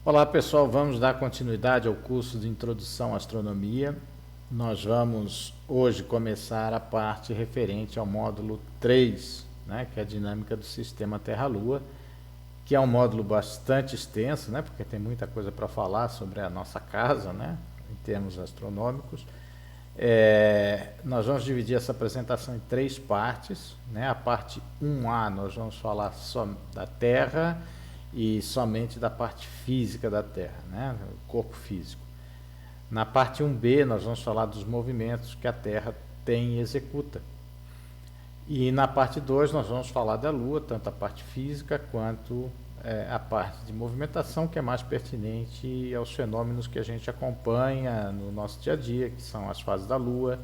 Olá pessoal, vamos dar continuidade ao curso de Introdução à Astronomia. Nós vamos hoje começar a parte referente ao módulo 3, né, que é a dinâmica do sistema Terra-Lua, que é um módulo bastante extenso, né, porque tem muita coisa para falar sobre a nossa casa, né, em termos astronômicos. Nós vamos dividir essa apresentação em três partes, né? A parte 1A nós vamos falar só da Terra e somente da parte física da Terra, né? O corpo físico. Na parte 1B nós vamos falar dos movimentos que a Terra tem e executa. E na parte 2 nós vamos falar da Lua, tanto a parte física quanto a parte de movimentação, que é mais pertinente aos fenômenos que a gente acompanha no nosso dia a dia, que são as fases da Lua,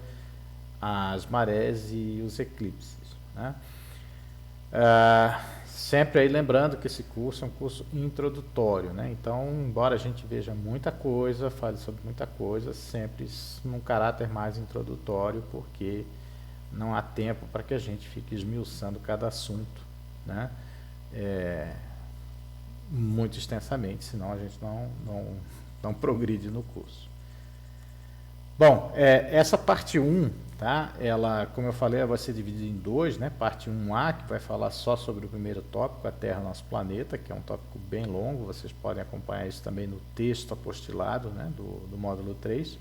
as marés e os eclipses, né? Sempre aí lembrando que esse curso é um curso introdutório, né? Então, embora a gente veja muita coisa, fale sobre muita coisa, sempre num caráter mais introdutório, porque não há tempo para que a gente fique esmiuçando cada assunto, né? Muito extensamente, senão a gente não progride no curso. Bom, essa parte 1, tá? Ela, como eu falei, ela vai ser dividida em dois, né? Parte 1A, que vai falar só sobre o primeiro tópico, a Terra, nosso planeta, que é um tópico bem longo, vocês podem acompanhar isso também no texto apostilado, né? do módulo 3.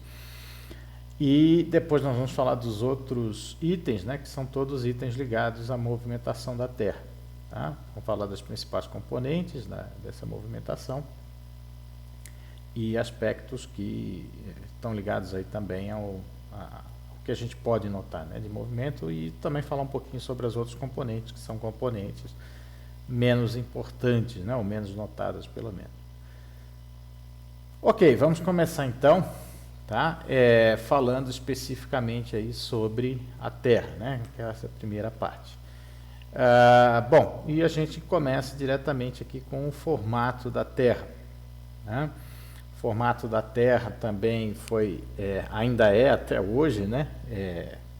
E depois nós vamos falar dos outros itens, né? Que são todos itens ligados à movimentação da Terra. Tá? Vamos falar das principais componentes dessa movimentação e aspectos que estão ligados aí também ao que a gente pode notar, né, de movimento, e também falar um pouquinho sobre as outras componentes, que são componentes menos importantes, né, ou menos notadas pelo menos. Ok, vamos começar então, tá? Falando especificamente aí sobre a Terra, né, que é essa primeira parte. Bom, e a gente começa diretamente aqui com o formato da Terra, né? O formato da Terra também foi, ainda é até hoje, né?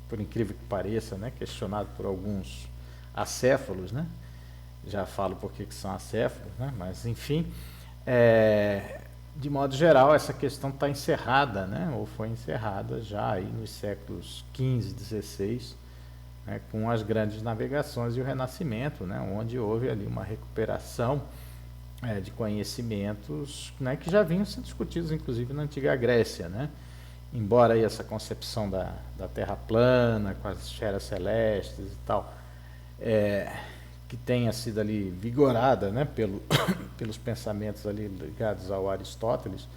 Por incrível que pareça, né? Questionado por alguns acéfalos, né? Já falo por que são acéfalos, né? Mas enfim, de modo geral, essa questão está encerrada, né? Ou foi encerrada já aí nos séculos XV, XVI, né, com as grandes navegações e o Renascimento, né, onde houve ali uma recuperação de conhecimentos, né, que já vinham sendo discutidos, inclusive, na antiga Grécia, né? Embora aí essa concepção da Terra plana, com as esferas celestes e tal, que tenha sido ali vigorada, né, pelos pensamentos ali ligados ao Aristóteles,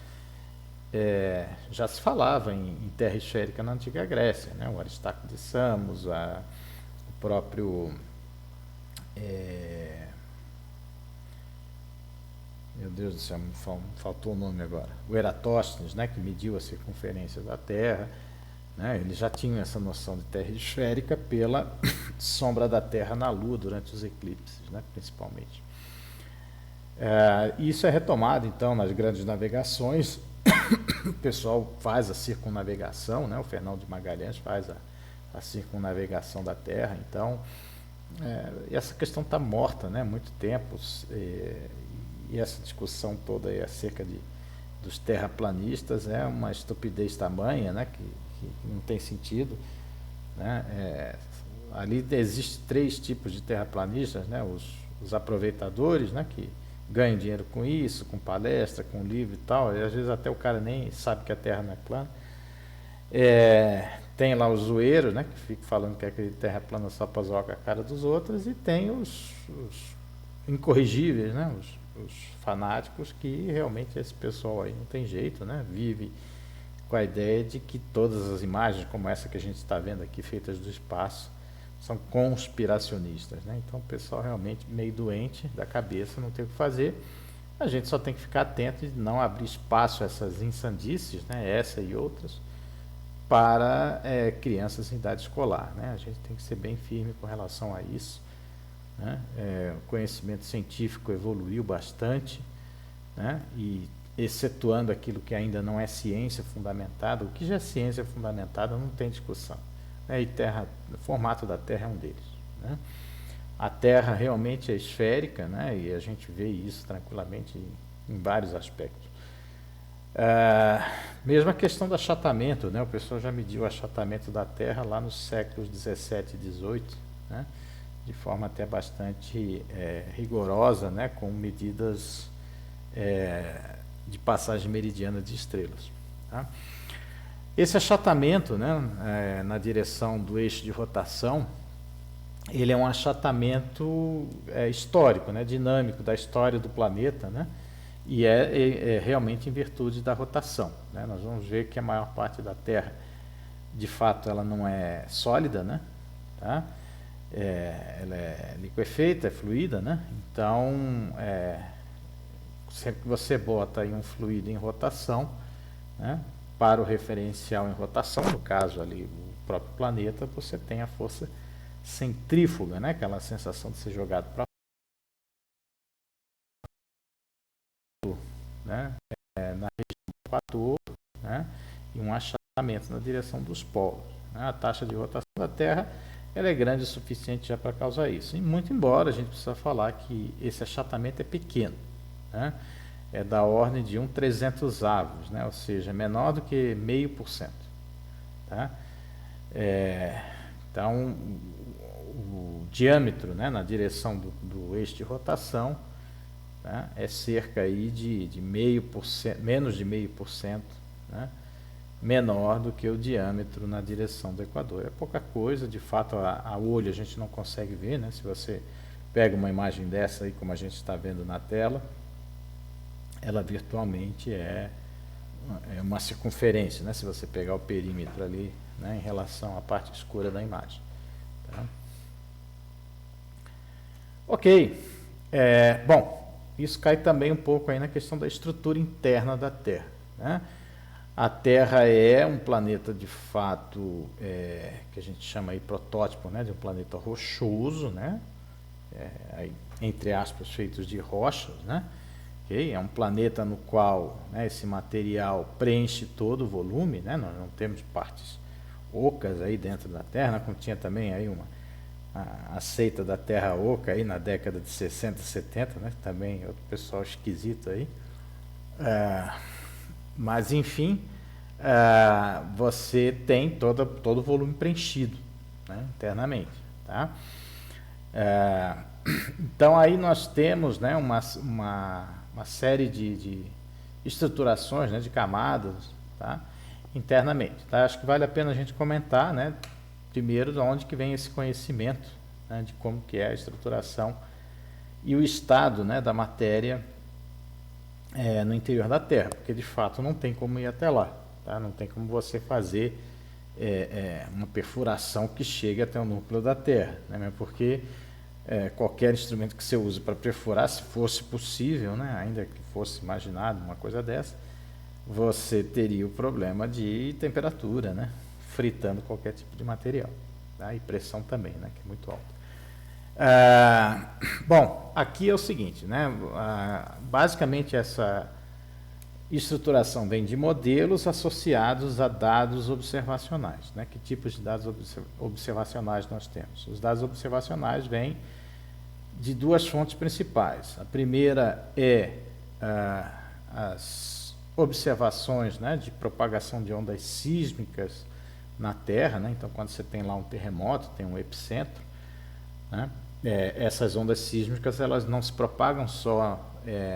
já se falava em terra esférica na antiga Grécia, né? O Aristarco de Samos, o próprio meu Deus do céu, me faltou o nome agora, o Eratóstenes, né, que mediu a circunferência da Terra, né? Ele já tinha essa noção de terra esférica pela sombra da Terra na Lua durante os eclipses, né, principalmente. Isso é retomado então nas grandes navegações. O pessoal faz a circunnavegação, né? O Fernão de Magalhães faz a circunnavegação da Terra. Então, essa questão está morta, né? Há muito tempo, e essa discussão toda aí acerca dos terraplanistas é uma estupidez tamanha, né? Que não tem sentido, né? Ali existem três tipos de terraplanistas, né? Os aproveitadores, né? Que ganham dinheiro com isso, com palestra, com livro e tal, e às vezes até o cara nem sabe que a Terra não é plana. Tem lá os zoeiros, né, que ficam falando que aquele Terra é plana só para zoar com a cara dos outros, e tem os incorrigíveis, né, os fanáticos, que realmente esse pessoal aí não tem jeito, né, vive com a ideia de que todas as imagens, como essa que a gente está vendo aqui, feitas do espaço, são conspiracionistas, né? Então o pessoal realmente meio doente da cabeça, não tem o que fazer. A gente só tem que ficar atento e não abrir espaço a essas insandices, né? Essa e outras, para crianças em idade escolar, né? A gente tem que ser bem firme com relação a isso, né? O conhecimento científico evoluiu bastante, né? E excetuando aquilo que ainda não é ciência fundamentada, o que já é ciência fundamentada não tem discussão. E o formato da Terra é um deles, né? A Terra realmente é esférica, né? E a gente vê isso tranquilamente em vários aspectos. Mesmo a questão do achatamento, né? O pessoal já mediu o achatamento da Terra lá nos séculos 17 e 18, né? De forma até bastante rigorosa, né? Com medidas de passagem meridiana de estrelas. Tá? Esse achatamento, né? Na direção do eixo de rotação, ele é um achatamento histórico, né? Dinâmico da história do planeta, né? E é realmente em virtude da rotação, né? Nós vamos ver que a maior parte da Terra, de fato, ela não é sólida, né? Tá? Ela é liquefeita, é fluida, né? Então, sempre que você bota aí um fluido em rotação, né? Para o referencial em rotação, no caso ali o próprio planeta, você tem a força centrífuga, né? Aquela sensação de ser jogado para né? Na região do Equador, né? E um achatamento na direção dos polos, né? A taxa de rotação da Terra ela é grande o suficiente já para causar isso. E muito embora a gente precisa falar que esse achatamento é pequeno, né? É da ordem de 1/300avos, né? Ou seja, menor do que 0,5%. Tá? Então, o diâmetro, né, na direção do eixo de rotação, né, é cerca aí de 0,5%, menos de 0,5%, né, menor do que o diâmetro na direção do Equador. É pouca coisa, de fato, a olho a gente não consegue ver, né? Se você pega uma imagem dessa aí, como a gente está vendo na tela, ela virtualmente é uma circunferência, né? Se você pegar o perímetro ali, né, em relação à parte escura da imagem. Tá? Ok. Bom, isso cai também um pouco aí na questão da estrutura interna da Terra, né? A Terra é um planeta de fato que a gente chama aí protótipo, né, de um planeta rochoso, né? Aí, entre aspas, feitos de rochas, né? Okay? É um planeta no qual, né, esse material preenche todo o volume, né? Nós não temos partes ocas aí dentro da Terra, como tinha também aí a seita da Terra oca aí na década de 60, 70, né? Também outro pessoal esquisito aí. Mas enfim, você tem todo o volume preenchido, né, internamente. Tá? Então aí nós temos, né, uma série de estruturações, né, de camadas, tá, internamente. Tá? Acho que vale a pena a gente comentar, né, primeiro de onde que vem esse conhecimento, né, de como que é a estruturação e o estado, né, da matéria no interior da Terra, porque de fato não tem como ir até lá, tá? Não tem como você fazer uma perfuração que chegue até o núcleo da Terra, né? Mesmo porque qualquer instrumento que você use para perfurar, se fosse possível, né, ainda que fosse imaginado uma coisa dessa, você teria o problema de temperatura, né, fritando qualquer tipo de material, tá? E pressão também, né, que é muito alta. Bom, aqui é o seguinte, né? Basicamente essa estruturação vem de modelos associados a dados observacionais, né? Que tipos de dados observacionais nós temos? Os dados observacionais vêm de duas fontes principais. A primeira é as observações, né, de propagação de ondas sísmicas na Terra, né? Então, quando você tem lá um terremoto, tem um epicentro, né? Essas ondas sísmicas elas não se propagam só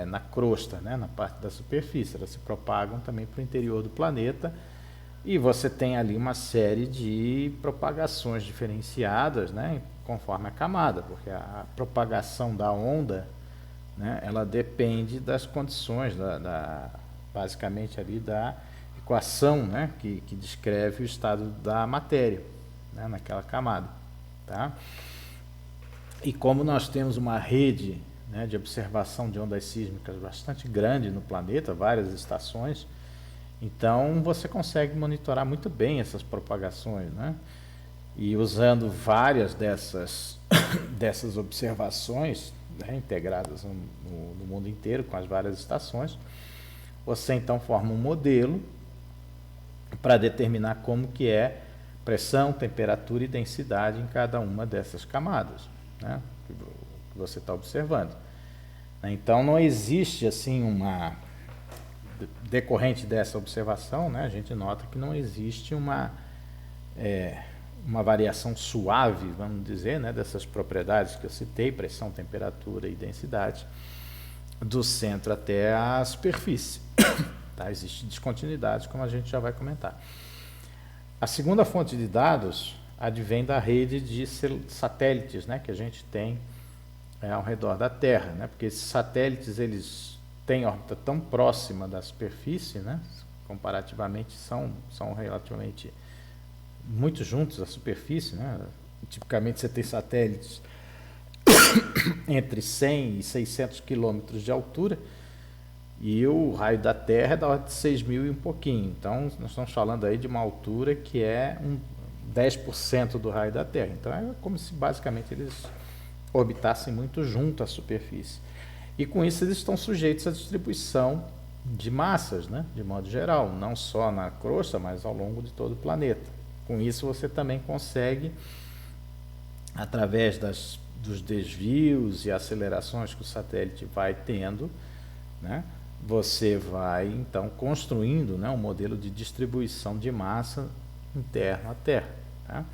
na crosta, né, na parte da superfície, elas se propagam também para o interior do planeta e você tem ali uma série de propagações diferenciadas, né, conforme a camada, porque a propagação da onda, né, ela depende das condições, basicamente ali da equação, né, que descreve o estado da matéria, né, naquela camada. Tá? E como nós temos uma rede, né, de observação de ondas sísmicas bastante grande no planeta, várias estações, então você consegue monitorar muito bem essas propagações, né? E usando várias dessas observações, né, integradas no mundo inteiro com as várias estações, você então forma um modelo para determinar como que é pressão, temperatura e densidade em cada uma dessas camadas, né, que você está observando. Então não existe assim decorrente dessa observação, né, a gente nota que não existe uma variação suave, vamos dizer, né, dessas propriedades que eu citei, pressão, temperatura e densidade, do centro até a superfície. Tá? Existe descontinuidade, como a gente já vai comentar. A segunda fonte de dados advém da rede de satélites, né, que a gente tem ao redor da Terra, né, porque esses satélites eles têm órbita tão próxima da superfície, né, comparativamente são relativamente muito juntos à superfície, né? Tipicamente você tem satélites entre 100 e 600 quilômetros de altura, e o raio da Terra é da ordem de 6.000 e um pouquinho. Então, nós estamos falando aí de uma altura que é 10% do raio da Terra. Então, é como se basicamente eles orbitassem muito junto à superfície. E com isso eles estão sujeitos à distribuição de massas, né? De modo geral, não só na crosta, mas ao longo de todo o planeta. Com isso você também consegue, através dos desvios e acelerações que o satélite vai tendo, né, você vai então construindo, né, um modelo de distribuição de massa interno à Terra. Tá?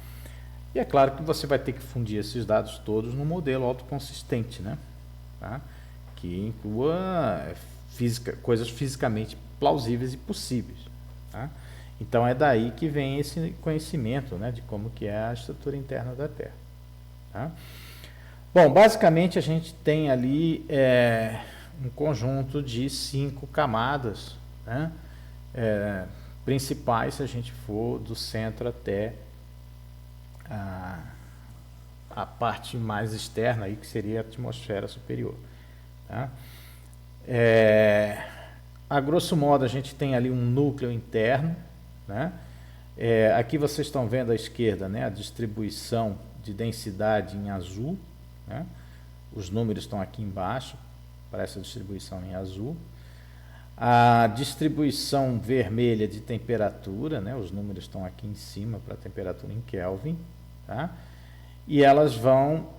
E é claro que você vai ter que fundir esses dados todos num modelo autoconsistente, né, tá? Que inclua coisas fisicamente plausíveis e possíveis. Tá? Então é daí que vem esse conhecimento, né, de como que é a estrutura interna da Terra. Tá? Bom, basicamente a gente tem ali um conjunto de 5 camadas, né, principais, se a gente for do centro até a parte mais externa, aí, que seria a atmosfera superior. Tá? A grosso modo a gente tem ali um núcleo interno, né? Aqui vocês estão vendo à esquerda, né, a distribuição de densidade em azul, né? Os números estão aqui embaixo para essa distribuição em azul. A distribuição vermelha de temperatura, né? Os números estão aqui em cima para a temperatura em Kelvin. Tá? E elas vão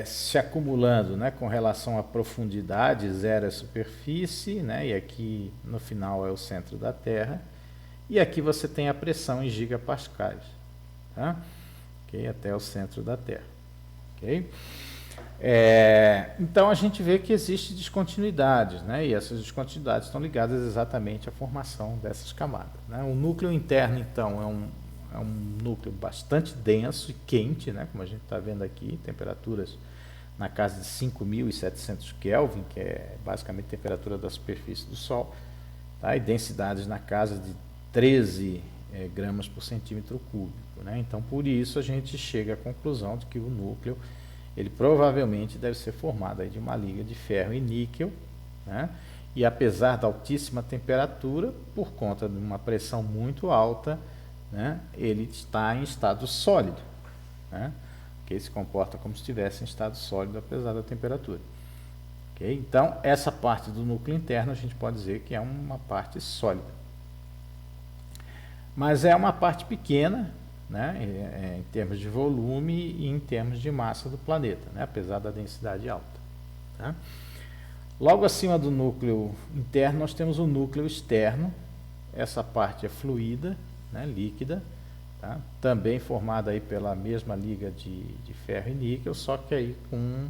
se acumulando, né, com relação à profundidade, zero é a superfície, né, e aqui no final é o centro da Terra. E aqui você tem a pressão em gigapascais, tá? Okay? Até o centro da Terra. Okay? Então a gente vê que existe descontinuidades, né? E essas descontinuidades estão ligadas exatamente à formação dessas camadas. Né? O núcleo interno, então, é um núcleo bastante denso e quente, né? Como a gente está vendo aqui, temperaturas na casa de 5.700 Kelvin, que é basicamente a temperatura da superfície do Sol, tá? E densidades na casa de 13 gramas por centímetro cúbico. Né? Então, por isso, a gente chega à conclusão de que o núcleo ele provavelmente deve ser formado aí de uma liga de ferro e níquel, né? E apesar da altíssima temperatura, por conta de uma pressão muito alta, né, ele está em estado sólido, né? Que se comporta como se estivesse em estado sólido apesar da temperatura. Okay? Então, essa parte do núcleo interno a gente pode dizer que é uma parte sólida. Mas é uma parte pequena, né, em termos de volume e em termos de massa do planeta, né, apesar da densidade alta. Tá? Logo acima do núcleo interno, nós temos o núcleo externo. Essa parte é fluida, né, líquida, tá? Também formada aí pela mesma liga de ferro e níquel, só que aí com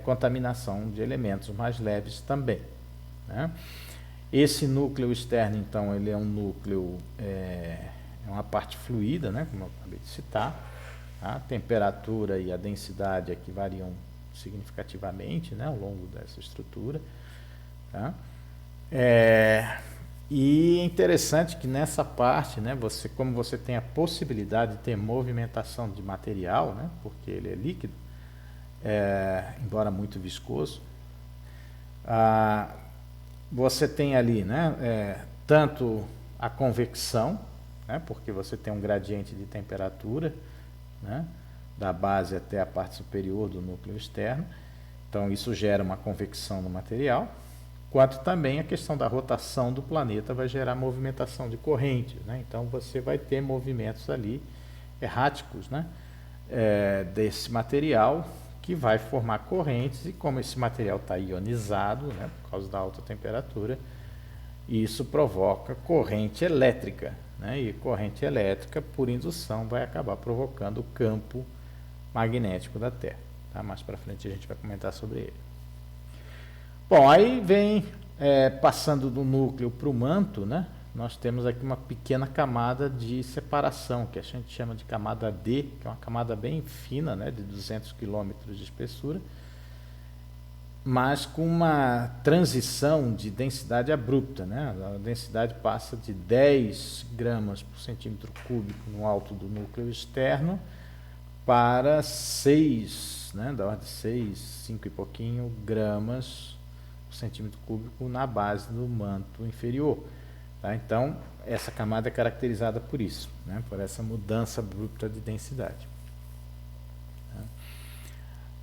contaminação de elementos mais leves também. Né? Esse núcleo externo, então, ele é um núcleo, uma parte fluida, né, como eu acabei de citar. Tá? A temperatura e a densidade aqui variam significativamente, né, ao longo dessa estrutura. Tá? E é interessante que nessa parte, né, como você tem a possibilidade de ter movimentação de material, né, porque ele é líquido, embora muito viscoso, você tem ali, né, tanto a convecção, né, porque você tem um gradiente de temperatura, né, da base até a parte superior do núcleo externo, então isso gera uma convecção no material, quanto também a questão da rotação do planeta vai gerar movimentação de correntes, né, então você vai ter movimentos ali erráticos, né, desse material que vai formar correntes, e como esse material está ionizado, né, por causa da alta temperatura, isso provoca corrente elétrica, né, e corrente elétrica, por indução, vai acabar provocando o campo magnético da Terra. Tá? Mais para frente a gente vai comentar sobre ele. Bom, aí vem, passando do núcleo para o manto, né, nós temos aqui uma pequena camada de separação, que a gente chama de camada D, que é uma camada bem fina, né, de 200 km de espessura, mas com uma transição de densidade abrupta, né? A densidade passa de 10 gramas por centímetro cúbico no alto do núcleo externo para 6, né, da ordem de 6, 5 e pouquinho gramas por centímetro cúbico na base do manto inferior. Tá? Então, essa camada é caracterizada por isso, né? Por essa mudança abrupta de densidade. Tá?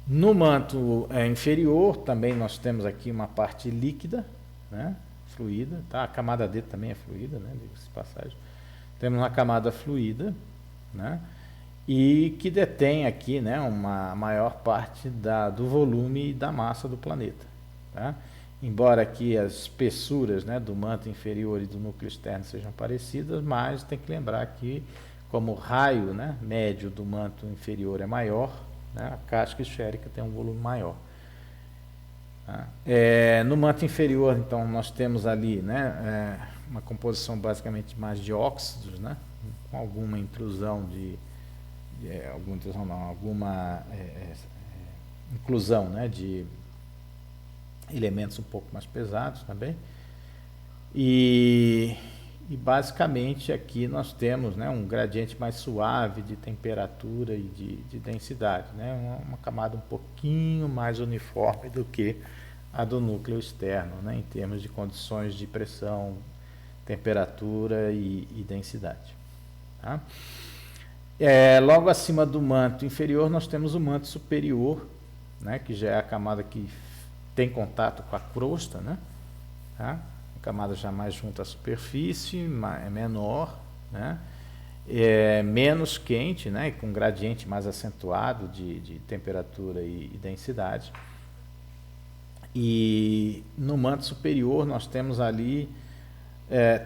No manto inferior, também nós temos aqui uma parte líquida, né? Fluida. Tá? A camada D também é fluida, né? Diga-se de passagem. Temos uma camada fluida, né? E que detém aqui, né, uma maior parte do volume e da massa do planeta. Tá? Embora aqui as espessuras, né, do manto inferior e do núcleo externo sejam parecidas, mas tem que lembrar que, como o raio, né, médio do manto inferior é maior, né, a casca esférica tem um volume maior. Tá? No manto inferior, então, nós temos ali, né, uma composição basicamente mais de óxidos, né, com alguma intrusão alguma inclusão, né, de elementos um pouco mais pesados também. E basicamente aqui nós temos, né, um gradiente mais suave de temperatura e de densidade, né, uma camada um pouquinho mais uniforme do que a do núcleo externo, né, em termos de condições de pressão, temperatura e densidade. Tá? Logo acima do manto inferior nós temos o manto superior, né, que já é a camada que tem contato com a crosta, né, tá? A camada já mais junto à superfície, é menor, né, é menos quente, né, com um gradiente mais acentuado de temperatura e densidade. E no manto superior nós temos ali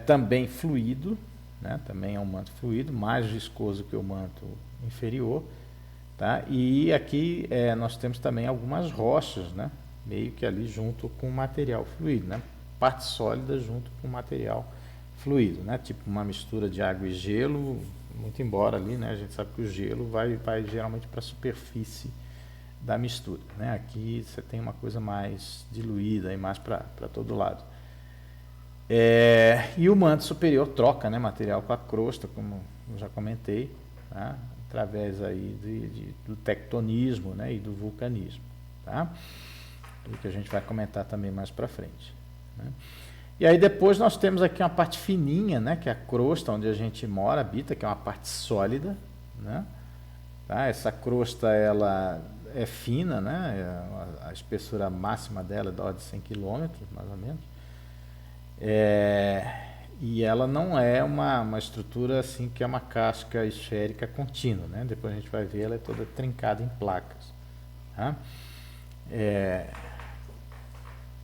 também fluido, né, também é um manto fluido, mais viscoso que o manto inferior. Tá? E aqui nós temos também algumas rochas, né, meio que ali junto com o material fluido, né, parte sólida junto com o material fluido, né, tipo uma mistura de água e gelo, muito embora ali, né, a gente sabe que o gelo vai geralmente para a superfície da mistura. Né? Aqui você tem uma coisa mais diluída e mais para todo lado. E o manto superior troca, né, material com a crosta, como eu já comentei, tá? Através aí do tectonismo, né, e do vulcanismo. Tá? O que a gente vai comentar também mais para frente. Né? E aí depois nós temos aqui uma parte fininha, né, que é a crosta onde a gente mora, habita, que é uma parte sólida. Né? Tá? Essa crosta ela é fina, né? A espessura máxima dela é da ordem de 100 km, mais ou menos. E ela não é uma estrutura assim que é uma casca esférica contínua, né? Depois a gente vai ver, ela é toda trincada em placas. Tá?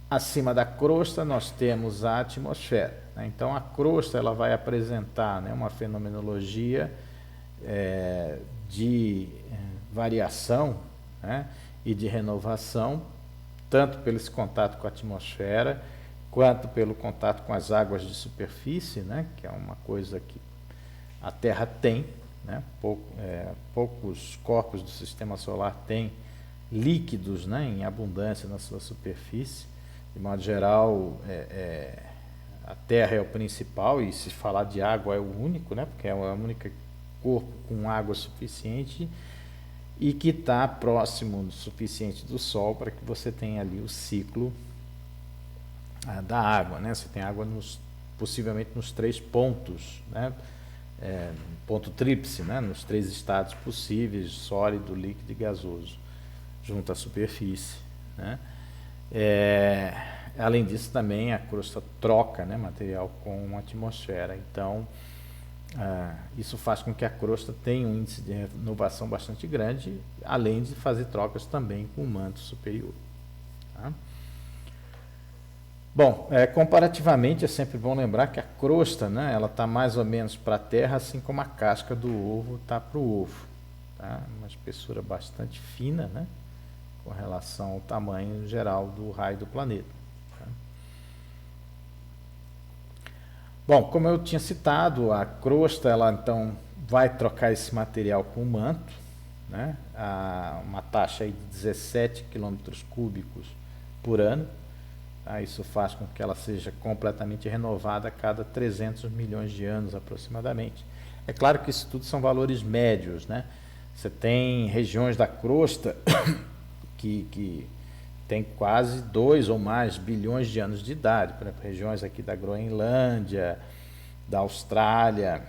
Acima da crosta nós temos a atmosfera. Né? Então a crosta ela vai apresentar, né, uma fenomenologia de variação, né, e de renovação, tanto pelo esse contato com a atmosfera, quanto pelo contato com as águas de superfície, né, que é uma coisa que a Terra tem, né, poucos corpos do sistema solar têm líquidos, né, em abundância na sua superfície. De modo geral, a Terra é o principal, e se falar de água é o único, né, porque é o único corpo com água suficiente e que está próximo o suficiente do Sol para que você tenha ali o ciclo da água, né? Você tem água possivelmente nos 3 pontos, né? Ponto tríplice, né? Nos 3 estados possíveis, sólido, líquido e gasoso, junto à superfície, né? Além disso, também a crosta troca, né, material com a atmosfera. Então, Isso faz com que a crosta tenha um índice de renovação bastante grande, além de fazer trocas também com o manto superior. Tá? Bom, comparativamente é sempre bom lembrar que a crosta, né, ela está mais ou menos para a Terra, assim como a casca do ovo está para o ovo. Tá? Uma espessura bastante fina, né, com relação ao tamanho geral do raio do planeta. Tá? Bom, como eu tinha citado, a crosta ela então vai trocar esse material com o manto, né, a uma taxa aí de 17 quilômetros cúbicos por ano. Isso faz com que ela seja completamente renovada a cada 300 milhões de anos aproximadamente. É claro que isso tudo são valores médios, né? Você tem regiões da crosta que tem quase 2 ou mais bilhões de anos de idade. Por exemplo, regiões aqui da Groenlândia, da Austrália,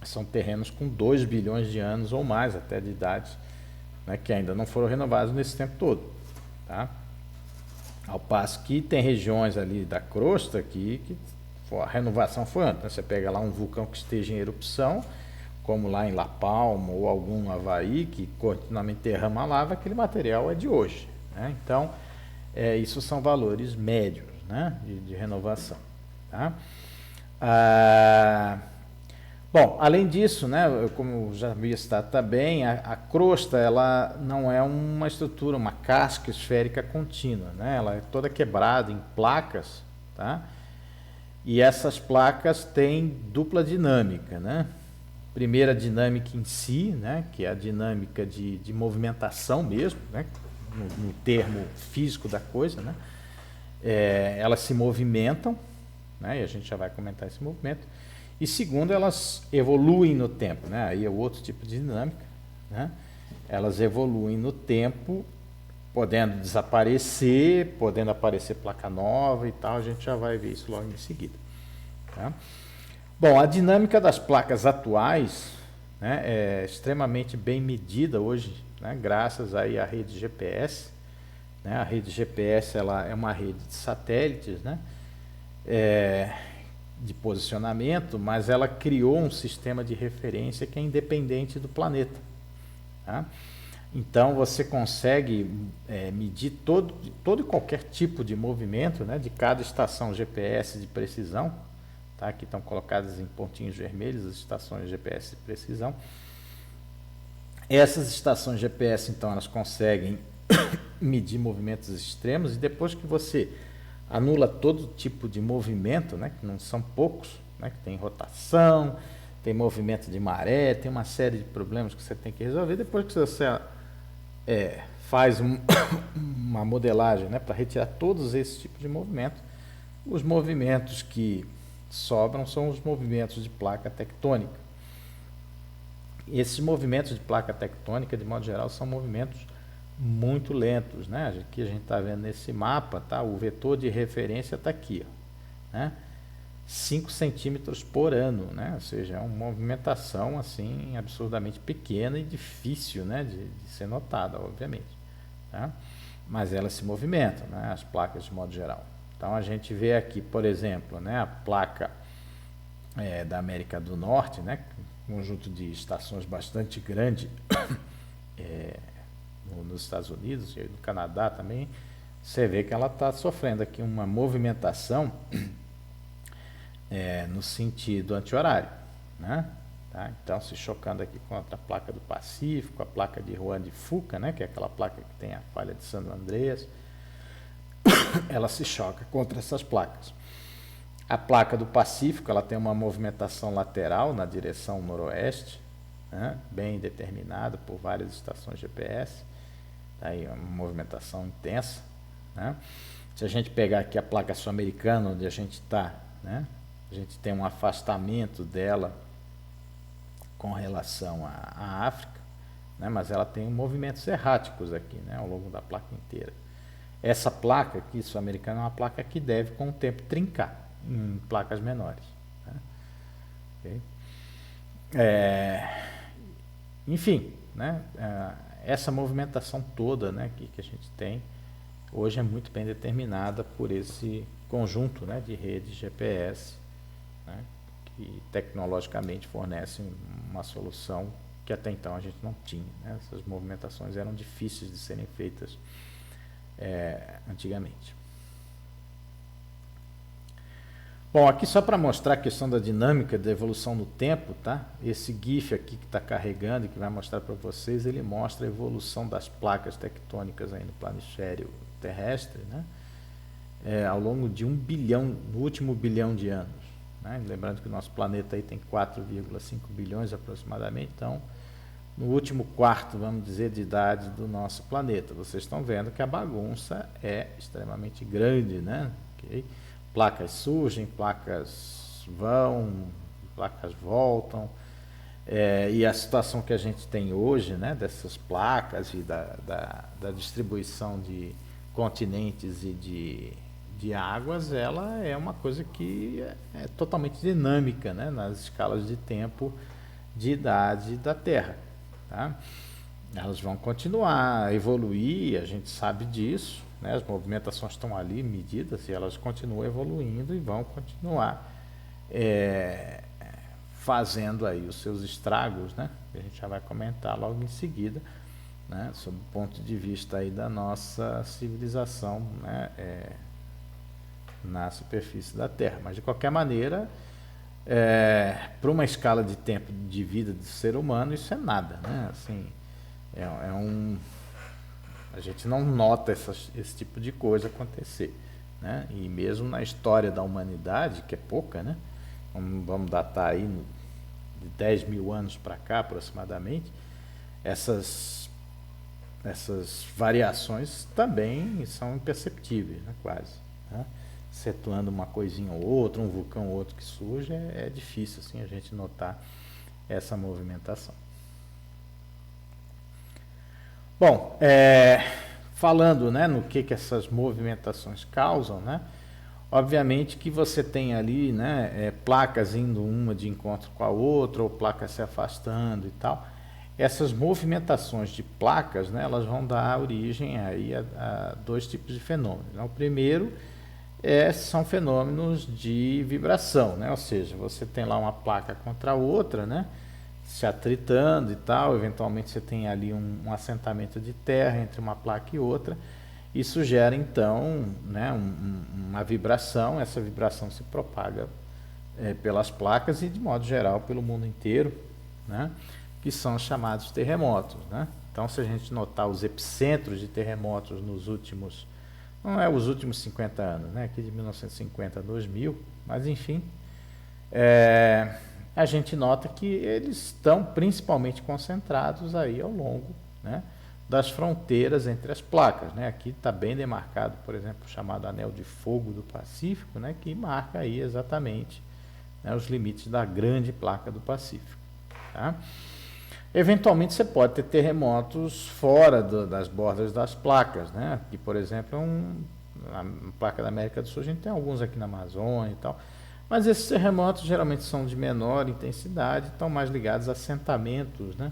são terrenos com 2 bilhões de anos ou mais até de idade, né, que ainda não foram renovados nesse tempo todo. Tá? Ao passo que tem regiões ali da crosta que a renovação foi antes. Né? Você pega lá um vulcão que esteja em erupção, como lá em La Palma ou algum Havaí, que continuamente derrama lava, aquele material é de hoje. Né? Então, isso são valores médios, né, de renovação. Tá? Bom, além disso, né, como já havia citado também, a crosta ela não é uma estrutura, uma casca esférica contínua, né? Ela é toda quebrada em placas, tá? E essas placas têm dupla dinâmica, né? Primeira dinâmica em si, né, que é a dinâmica de movimentação mesmo, né, no termo físico da coisa, né? Elas se movimentam, né, e a gente já vai comentar esse movimento. E segundo, elas evoluem no tempo, né? Aí é outro tipo de dinâmica, né? Elas evoluem no tempo, podendo desaparecer, podendo aparecer placa nova e tal, a gente já vai ver isso logo em seguida. Tá? Bom, a dinâmica das placas atuais, né, é extremamente bem medida hoje, né, graças aí à rede GPS. Né? A rede GPS ela é uma rede de satélites, né? De posicionamento, mas ela criou um sistema de referência que é independente do planeta. Tá? Então você consegue medir todo e qualquer tipo de movimento, né, de cada estação GPS de precisão. Tá? Aqui estão colocadas em pontinhos vermelhos as estações GPS de precisão. Essas estações GPS, então, elas conseguem medir movimentos extremos, e depois que você anula todo tipo de movimento, né, que não são poucos, né, que tem rotação, tem movimento de maré, tem uma série de problemas que você tem que resolver. Depois que você faz uma modelagem, né, para retirar todos esses tipos de movimentos, os movimentos que sobram são os movimentos de placa tectônica. Esses movimentos de placa tectônica, de modo geral, são movimentos muito lentos, né? Aqui a gente está vendo nesse mapa, tá? O vetor de referência está aqui, ó, né? 5 centímetros por ano, né? Ou seja, é uma movimentação assim absurdamente pequena e difícil, né, de ser notada, obviamente, tá? Mas elas se movimentam, né, as placas de modo geral. Então a gente vê aqui, por exemplo, né, a placa da América do Norte, né, um conjunto de estações bastante grande nos Estados Unidos e no Canadá também. Você vê que ela está sofrendo aqui uma movimentação no sentido anti-horário, né? Tá? Então, se chocando aqui contra a placa do Pacífico, a placa de Juan de Fuca, né? Que é aquela placa que tem a falha de San Andreas, ela se choca contra essas placas. A placa do Pacífico, ela tem uma movimentação lateral na direção noroeste, né? Bem determinada por várias estações GPS. Tá aí uma movimentação intensa, né? Se a gente pegar aqui a placa sul-americana, onde a gente está, né, a gente tem um afastamento dela com relação à África, né, mas ela tem movimentos erráticos aqui, né, ao longo da placa inteira. Essa placa aqui sul-americana é uma placa que deve com o tempo trincar em placas menores, né? Okay? Enfim, né, essa movimentação toda, né, que a gente tem hoje é muito bem determinada por esse conjunto, né, de redes GPS, né, que e tecnologicamente fornecem uma solução que até então a gente não tinha, né? Essas movimentações eram difíceis de serem feitas antigamente. Bom, aqui só para mostrar a questão da dinâmica da evolução no tempo, tá? Esse GIF aqui que está carregando e que vai mostrar para vocês, ele mostra a evolução das placas tectônicas aí no planisfério terrestre, né? Ao longo de 1 bilhão, no último bilhão de anos, né? Lembrando que o nosso planeta aí tem 4,5 bilhões aproximadamente, então no último quarto, vamos dizer, de idade do nosso planeta. Vocês estão vendo que a bagunça é extremamente grande, né? Okay? Placas surgem, placas vão, placas voltam, e a situação que a gente tem hoje, né, dessas placas e da distribuição de continentes e de águas, ela é uma coisa que é totalmente dinâmica, né, nas escalas de tempo de idade da Terra. Tá? Elas vão continuar a evoluir, a gente sabe disso, né? As movimentações estão ali medidas e elas continuam evoluindo e vão continuar fazendo aí os seus estragos, né? Que a gente já vai comentar logo em seguida, né? Sob o ponto de vista aí da nossa civilização, né? Na superfície da Terra. Mas de qualquer maneira, para uma escala de tempo de vida do ser humano, isso é nada, né? Assim, a gente não nota esse tipo de coisa acontecer, né? E mesmo na história da humanidade, que é pouca, né? Vamos datar aí de 10 mil anos para cá aproximadamente, essas variações também são imperceptíveis, né? Quase, né? Excetuando uma coisinha ou outra, um vulcão ou outro que surge, é difícil assim a gente notar essa movimentação. Bom, falando, né, no que essas movimentações causam, né, obviamente que você tem ali, né, placas indo uma de encontro com a outra, ou placas se afastando e tal. Essas movimentações de placas, né, elas vão dar origem aí a dois tipos de fenômenos. O primeiro são fenômenos de vibração, né, ou seja, você tem lá uma placa contra a outra, né, se atritando e tal, eventualmente você tem ali um assentamento de terra entre uma placa e outra, isso gera então, né, uma vibração, essa vibração se propaga pelas placas e de modo geral pelo mundo inteiro, né, que são os chamados terremotos, né? Então, se a gente notar os epicentros de terremotos nos últimos, não é os últimos 50 anos, né, aqui de 1950 a 2000, mas enfim, a gente nota que eles estão principalmente concentrados aí ao longo, né, das fronteiras entre as placas, né? Aqui está bem demarcado, por exemplo, o chamado Anel de Fogo do Pacífico, né, que marca aí exatamente, né, os limites da grande placa do Pacífico. Tá? Eventualmente você pode ter terremotos fora das bordas das placas, né? Aqui, por exemplo, a placa da América do Sul, a gente tem alguns aqui na Amazônia e tal. Mas esses terremotos geralmente são de menor intensidade, estão mais ligados a assentamentos, né,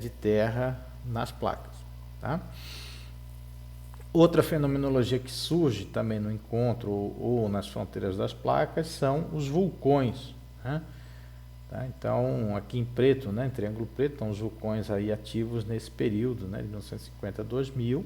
de terra nas placas. Tá? Outra fenomenologia que surge também no encontro ou nas fronteiras das placas são os vulcões. Né? Tá? Então, aqui em preto, né, em triângulo preto, estão os vulcões aí ativos nesse período, né, de 1950 a 2000.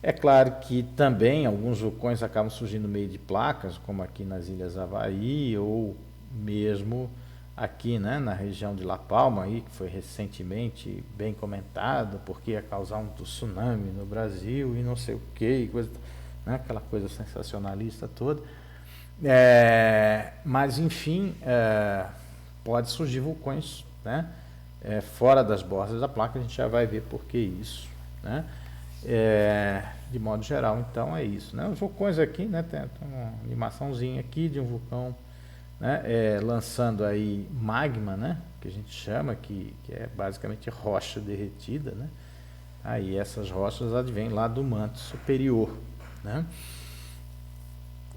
É claro que também alguns vulcões acabam surgindo no meio de placas, como aqui nas Ilhas Havaí, ou mesmo aqui, né, na região de La Palma, aí, que foi recentemente bem comentado, porque ia causar um tsunami no Brasil e não sei o que, né, aquela coisa sensacionalista toda. Mas, enfim, pode surgir vulcões, né, fora das bordas da placa, a gente já vai ver por que isso, né? De modo geral, então é isso, né? Os vulcões aqui, né, tem uma animaçãozinha aqui de um vulcão, né, lançando aí magma, né, que a gente chama, que é basicamente rocha derretida, né? Aí essas rochas advêm lá do manto superior, né?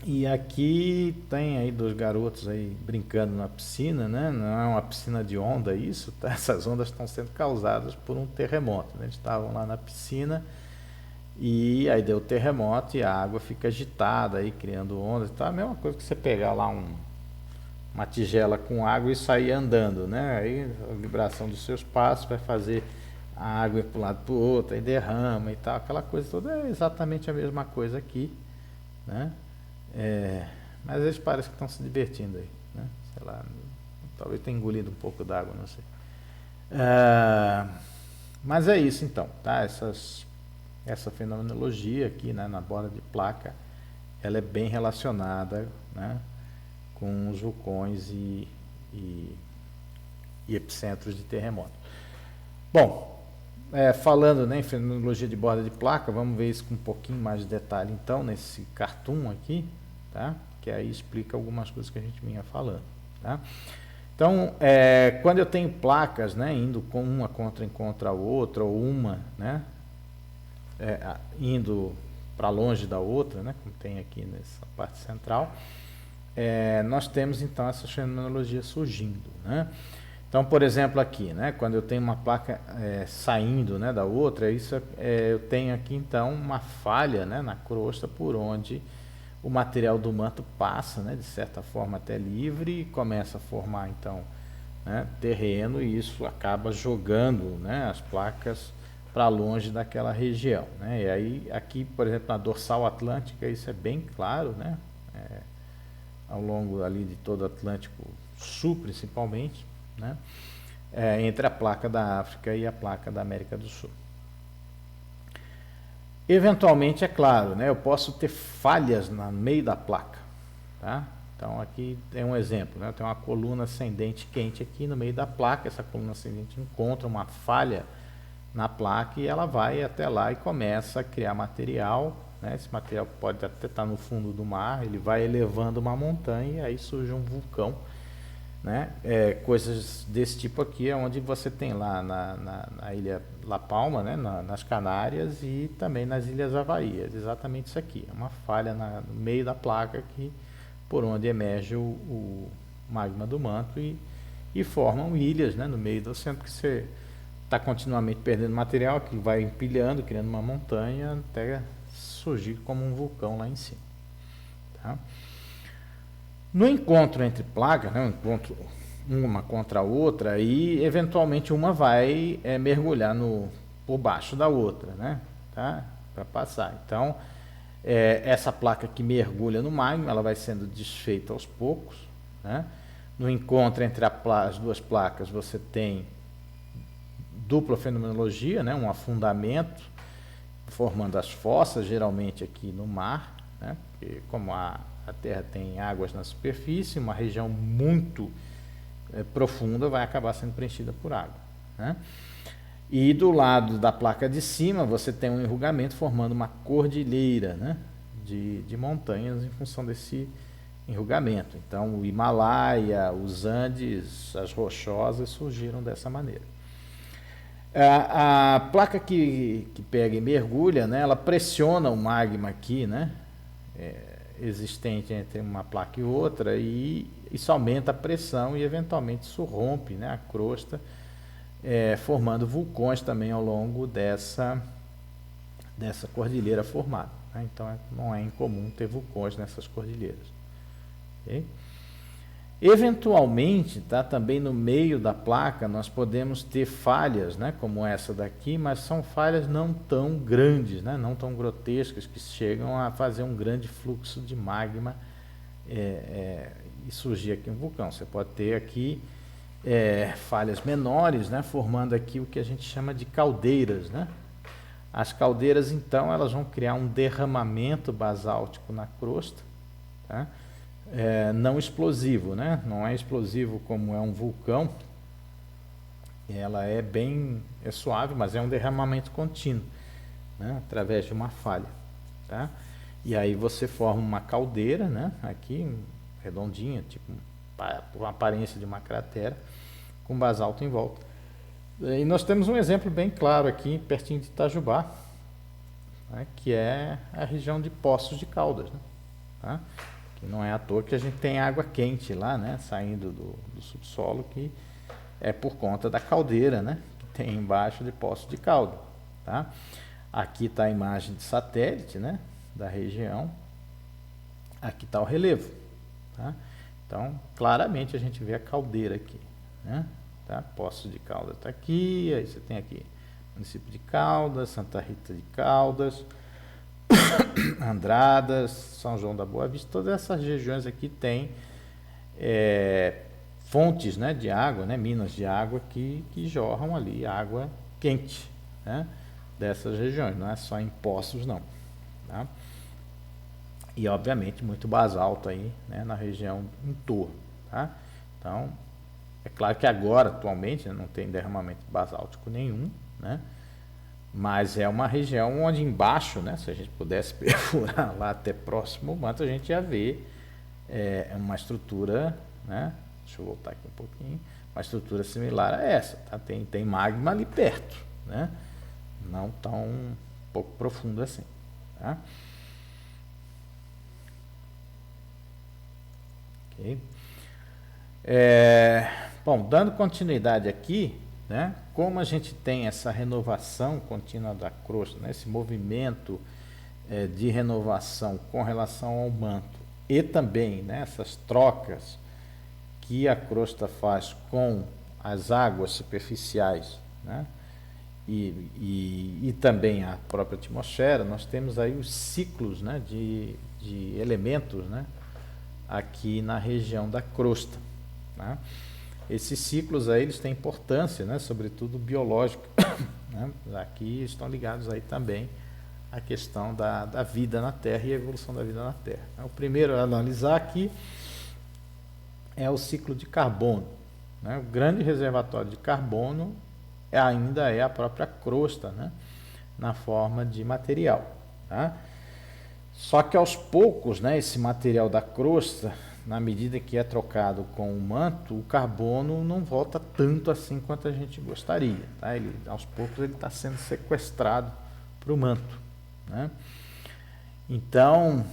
E aqui tem aí dois garotos aí brincando na piscina, né? Não é uma piscina de onda isso, tá? Essas ondas estão sendo causadas por um terremoto, né? Eles estavam lá na piscina e aí deu terremoto e a água fica agitada aí, criando ondas e tal. A mesma coisa que você pegar lá uma tigela com água e sair andando, né? Aí a vibração dos seus passos vai fazer a água ir para um lado para o outro, aí derrama e tal, aquela coisa toda. É exatamente a mesma coisa aqui, né? Mas eles parecem que estão se divertindo aí, né? Sei lá, talvez tenha engolido um pouco d'água, não sei. Mas é isso então, tá? Essa fenomenologia aqui, né, na borda de placa, ela é bem relacionada, né, com os vulcões e epicentros de terremoto. Bom, falando, né, em fenomenologia de borda de placa, vamos ver isso com um pouquinho mais de detalhe então, nesse cartoon aqui, tá? Que aí explica algumas coisas que a gente vinha falando, tá? Então, quando eu tenho placas, né, indo com uma contra a outra, ou uma, né, indo para longe da outra, né, como tem aqui nessa parte central, nós temos então essa fenomenologia surgindo, né? Então, por exemplo, aqui, né, quando eu tenho uma placa saindo, né, da outra, eu tenho aqui então uma falha, né, na crosta por onde o material do manto passa, né, de certa forma até livre, e começa a formar então, né, terreno, e isso acaba jogando, né, as placas para longe daquela região, né? E aí aqui, por exemplo, na dorsal atlântica, isso é bem claro, né, ao longo ali de todo o Atlântico Sul principalmente, né, entre a placa da África e a placa da América do Sul. Eventualmente, é claro, né, eu posso ter falhas no meio da placa, tá? Então aqui é um exemplo, né? Tem uma coluna ascendente quente aqui no meio da placa, essa coluna ascendente encontra uma falha na placa e ela vai até lá e começa a criar material, né? Esse material pode até estar no fundo do mar, ele vai elevando uma montanha e aí surge um vulcão, né? Coisas desse tipo aqui é onde você tem lá na ilha La Palma, né? Nas Canárias, e também nas Ilhas Havaí. É exatamente isso aqui, é uma falha no meio da placa aqui, por onde emerge o magma do manto e formam ilhas, né, no meio do oceano, que você está continuamente perdendo material, que vai empilhando, criando uma montanha até surgir como um vulcão lá em cima, tá? No encontro entre placas, né, um encontro uma contra a outra, e eventualmente uma vai mergulhar por baixo da outra, né, tá? Para passar. Então, essa placa que mergulha no magma, ela vai sendo desfeita aos poucos, né? No encontro entre as duas placas, você tem dupla fenomenologia, né? Um afundamento, formando as fossas, geralmente aqui no mar, né? Porque como a Terra tem águas na superfície, uma região muito profunda vai acabar sendo preenchida por água, né? E do lado da placa de cima você tem um enrugamento formando uma cordilheira, né, de montanhas em função desse enrugamento. Então o Himalaia, os Andes, as Rochosas surgiram dessa maneira. A placa que pega e mergulha, né, ela pressiona o magma aqui, né, existente entre uma placa e outra, e isso aumenta a pressão e eventualmente isso rompe, né, a crosta, formando vulcões também ao longo dessa cordilheira formada, né? Então não é incomum ter vulcões nessas cordilheiras. Okay? Eventualmente, tá, também no meio da placa nós podemos ter falhas, né, como essa daqui, mas são falhas não tão grandes, né, não tão grotescas, que chegam a fazer um grande fluxo de magma e surgir aqui um vulcão. Você pode ter aqui falhas menores, né, formando aqui o que a gente chama de caldeiras, né? As caldeiras, então, elas vão criar um derramamento basáltico na crosta, tá? Não explosivo, né? Não é explosivo como é um vulcão, ela é suave, mas é um derramamento contínuo, né, através de uma falha, tá? E aí você forma uma caldeira, né, aqui redondinha, tipo uma aparência de uma cratera, com basalto em volta. E nós temos um exemplo bem claro aqui, pertinho de Itajubá, né, que é a região de Poços de Caldas, né, tá? Que não é à toa que a gente tem água quente lá, né, saindo do subsolo, que é por conta da caldeira, né, que tem embaixo de Poços de Caldas, tá? Aqui está a imagem de satélite, né, da região. Aqui está o relevo, tá? Então, claramente a gente vê a caldeira aqui, né? Tá? Poços de Caldas está aqui, aí você tem aqui município de Caldas, Santa Rita de Caldas, Andradas, São João da Boa Vista, todas essas regiões aqui têm fontes, né, de água, né, minas de água que jorram ali água quente, né, dessas regiões, não é só em poços não, tá? E obviamente muito basalto aí, né, na região em torno, tá? Então, é claro que agora, atualmente, né, não tem derramamento basáltico nenhum, né? Mas é uma região onde embaixo, né, se a gente pudesse perfurar lá até próximo ao manto, a gente ia ver uma estrutura, né? Deixa eu voltar aqui um pouquinho. Uma estrutura similar a essa, tá? Tem magma ali perto, né? Não tão pouco profundo assim, tá? Ok. Bom, dando continuidade aqui, né? Como a gente tem essa renovação contínua da crosta, né? Esse movimento de renovação com relação ao manto e também, né, essas trocas que a crosta faz com as águas superficiais, né, e também a própria atmosfera, nós temos aí os ciclos, né, de elementos, né, aqui na região da crosta, né? Esses ciclos aí eles têm importância, né, sobretudo biológica, né? Aqui estão ligados aí também à questão da vida na Terra e a evolução da vida na Terra. O primeiro a analisar aqui é o ciclo de carbono, né? O grande reservatório de carbono ainda é a própria crosta, né, na forma de material, tá? Só que aos poucos, né, esse material da crosta, na medida que é trocado com o manto, o carbono não volta tanto assim quanto a gente gostaria, tá? Aos poucos ele está sendo sequestrado para o manto, né? Então,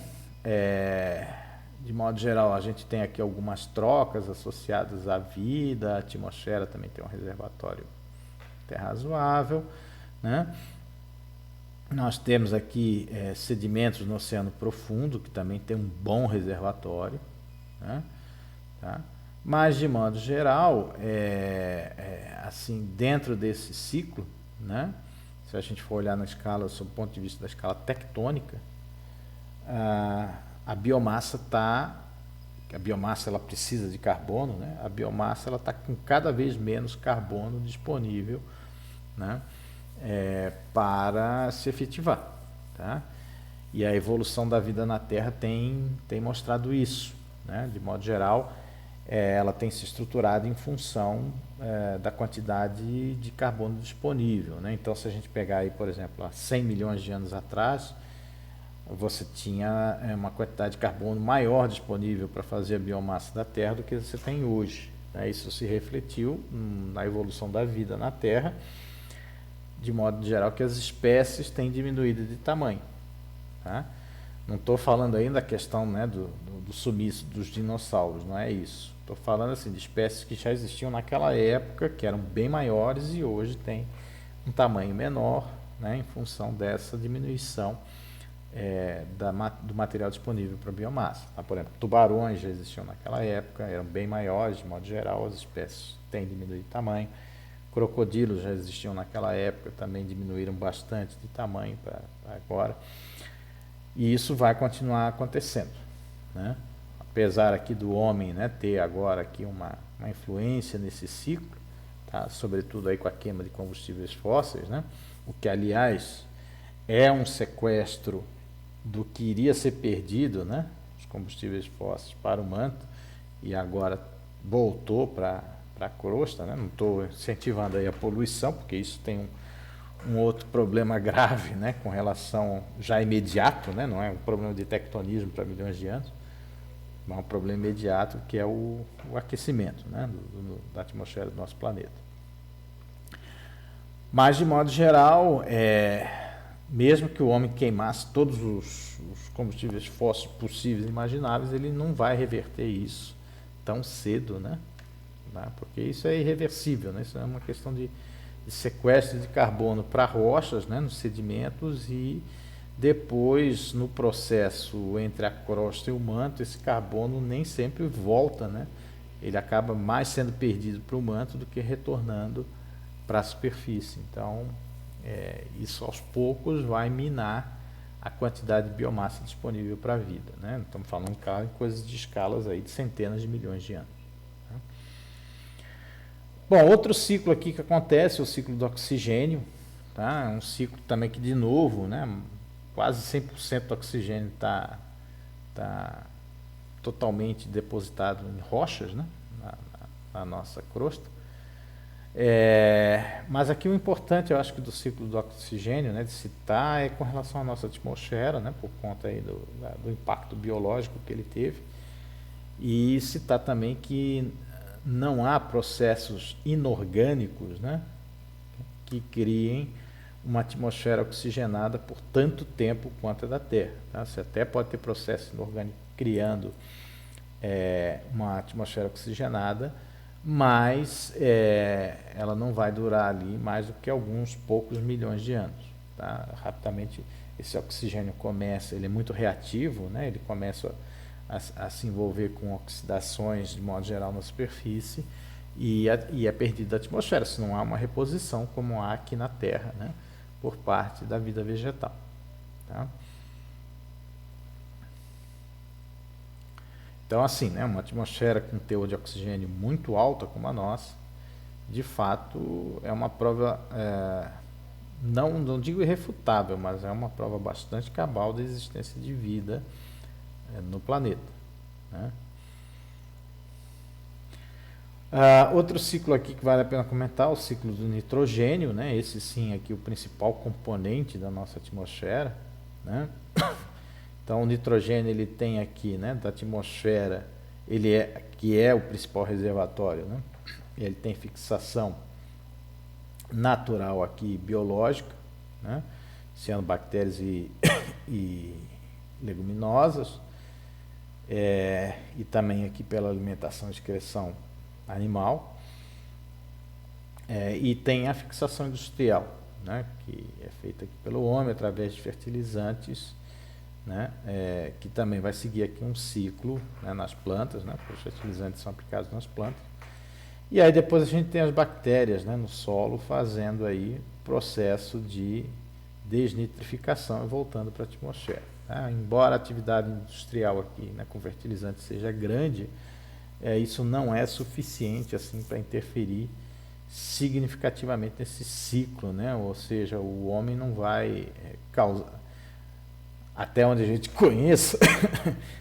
de modo geral, a gente tem aqui algumas trocas associadas à vida, a atmosfera também tem um reservatório até razoável, né? Nós temos aqui sedimentos no oceano profundo, que também tem um bom reservatório, né? Tá? Mas, de modo geral, assim, dentro desse ciclo, né? Se a gente for olhar na escala, sob o ponto de vista da escala tectônica, a biomassa ela precisa de carbono, né? A biomassa ela está com cada vez menos carbono disponível, né, para se efetivar, tá? E a evolução da vida na Terra tem mostrado isso, né? De modo geral, ela tem se estruturado em função da quantidade de carbono disponível, né? Então, se a gente pegar aí, por exemplo, há 100 milhões de anos atrás, você tinha uma quantidade de carbono maior disponível para fazer a biomassa da Terra do que você tem hoje, né? Isso se refletiu na evolução da vida na Terra, de modo geral que as espécies têm diminuído de tamanho, tá? Não estou falando ainda da questão, né, do sumiço dos dinossauros, não é isso. Estou falando assim, de espécies que já existiam naquela época, que eram bem maiores e hoje têm um tamanho menor, né, em função dessa diminuição do material disponível para a biomassa. Tá? Por exemplo, tubarões já existiam naquela época, eram bem maiores, de modo geral as espécies têm diminuído de tamanho. Crocodilos já existiam naquela época, também diminuíram bastante de tamanho para agora. E isso vai continuar acontecendo, né? Apesar aqui do homem, né, ter agora aqui uma influência nesse ciclo, tá? Sobretudo aí com a queima de combustíveis fósseis, né? O que, aliás, é um sequestro do que iria ser perdido, né? Os combustíveis fósseis para o manto, e agora voltou para a crosta, né? Não estou incentivando aí a poluição, porque isso tem um outro problema grave, né? Com relação já imediato, né? Não é um problema de tectonismo para milhões de anos, mas um problema imediato que é o aquecimento, né? Da atmosfera do nosso planeta. Mas, de modo geral, mesmo que o homem queimasse todos os combustíveis fósseis possíveis e imagináveis, ele não vai reverter isso tão cedo, né? Porque isso é irreversível, né? Isso é uma questão de sequestro de carbono para rochas, né, nos sedimentos, e depois, no processo entre a crosta e o manto, esse carbono nem sempre volta, né? Ele acaba mais sendo perdido para o manto do que retornando para a superfície. Então, isso aos poucos vai minar a quantidade de biomassa disponível para a vida, né? Estamos falando, claro, em coisas de escalas aí de centenas de milhões de anos. Né? Bom, outro ciclo aqui que acontece é o ciclo do oxigênio, tá? É um ciclo também que, de novo, né, quase 100% do oxigênio está totalmente depositado em rochas, né, na nossa crosta. Mas aqui o importante, eu acho que do ciclo do oxigênio, né, de citar, é com relação à nossa atmosfera, né, por conta aí do impacto biológico que ele teve, e citar também que não há processos inorgânicos, né, que criem uma atmosfera oxigenada por tanto tempo quanto a da Terra. Tá? Você até pode ter processo inorgânico criando uma atmosfera oxigenada, mas ela não vai durar ali mais do que alguns poucos milhões de anos. Tá? Rapidamente esse oxigênio começa, ele é muito reativo, né? Ele começa a se envolver com oxidações de modo geral na superfície e é perdido da atmosfera, se não há uma reposição como há aqui na Terra, né? Por parte da vida vegetal. Tá? Então, assim, né, uma atmosfera com teor de oxigênio muito alta como a nossa, de fato, é uma prova, não digo irrefutável, mas é uma prova bastante cabal da existência de vida no planeta. Né? Outro ciclo aqui que vale a pena comentar, o ciclo do nitrogênio, né? Esse sim aqui o principal componente da nossa atmosfera, né? Então o nitrogênio ele tem aqui, né, da atmosfera, que é o principal reservatório, né? Ele tem fixação natural aqui biológica, né? Cianobactérias e leguminosas, e também aqui pela alimentação e excreção animal, e tem a fixação industrial, né, que é feita aqui pelo homem através de fertilizantes, né, que também vai seguir aqui um ciclo, né, nas plantas, né, porque os fertilizantes são aplicados nas plantas. E aí depois a gente tem as bactérias, né, no solo fazendo aí o processo de desnitrificação e voltando para a atmosfera. Tá? Embora a atividade industrial aqui, né, com fertilizantes seja grande, isso não é suficiente assim para interferir significativamente nesse ciclo, né? Ou seja, o homem não vai causar, até onde a gente conheça,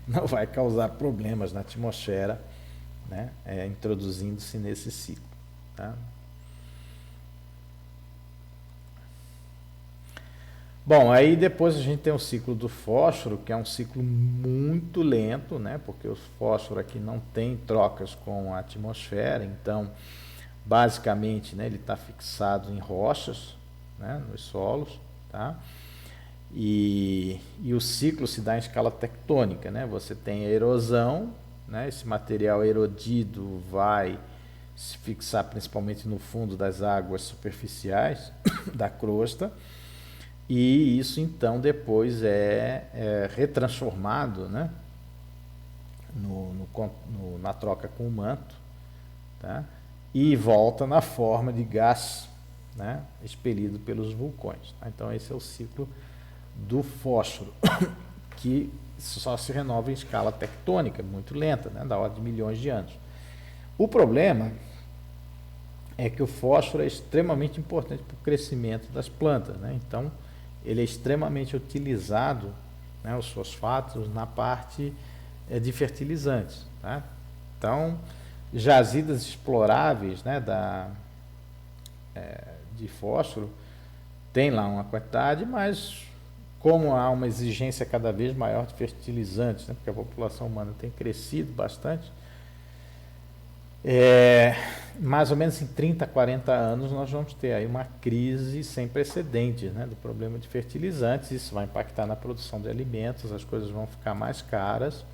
não vai causar problemas na atmosfera, né? Introduzindo-se nesse ciclo. Tá? Bom, aí depois a gente tem o ciclo do fósforo, que é um ciclo muito lento, né? Porque o fósforo aqui não tem trocas com a atmosfera, então basicamente, né, ele está fixado em rochas, né, nos solos, tá? E o ciclo se dá em escala tectônica, né? Você tem a erosão, né? Esse material erodido vai se fixar principalmente no fundo das águas superficiais da crosta, e isso então depois é retransformado, né, na troca com o manto, tá? E volta na forma de gás, né, expelido pelos vulcões. Tá? Então esse é o ciclo do fósforo, que só se renova em escala tectônica, muito lenta, né, da ordem de milhões de anos. O problema é que o fósforo é extremamente importante para o crescimento das plantas, né? Então ele é extremamente utilizado, né, os fosfatos, na parte de fertilizantes. Tá? Então, jazidas exploráveis, né, de fósforo tem lá uma quantidade, mas como há uma exigência cada vez maior de fertilizantes, né, porque a população humana tem crescido bastante, mais ou menos em 30, 40 anos nós vamos ter aí uma crise sem precedentes, né, do problema de fertilizantes. Isso vai impactar na produção de alimentos, as coisas vão ficar mais caras,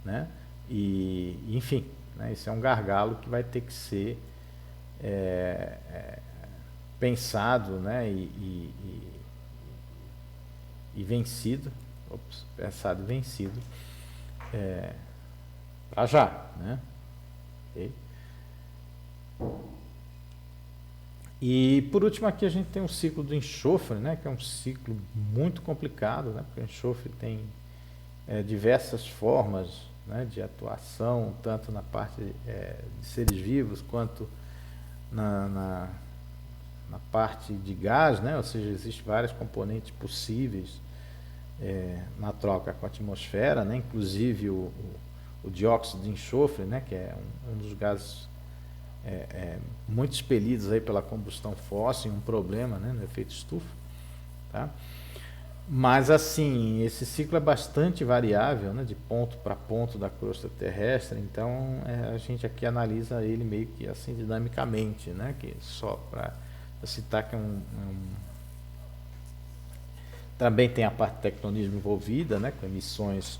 né, e enfim, né, isso é um gargalo que vai ter que ser pensado, né, e vencido, pensado e vencido, para já, né? Okay? E por último aqui a gente tem o ciclo do enxofre, né? Que é um ciclo muito complicado, né? Porque o enxofre tem diversas formas, né, de atuação, tanto na parte de seres vivos quanto na parte de gás, né? Ou seja, existem vários componentes possíveis na troca com a atmosfera, né? Inclusive o dióxido de enxofre, né? Que é um dos gases muito expelidos aí pela combustão fóssil, um problema, né, no efeito estufa, tá? Mas assim, esse ciclo é bastante variável, né, de ponto para ponto da crosta terrestre, então a gente aqui analisa ele meio que assim dinamicamente, né, que só para citar que também tem a parte de tectonismo envolvida, né, com emissões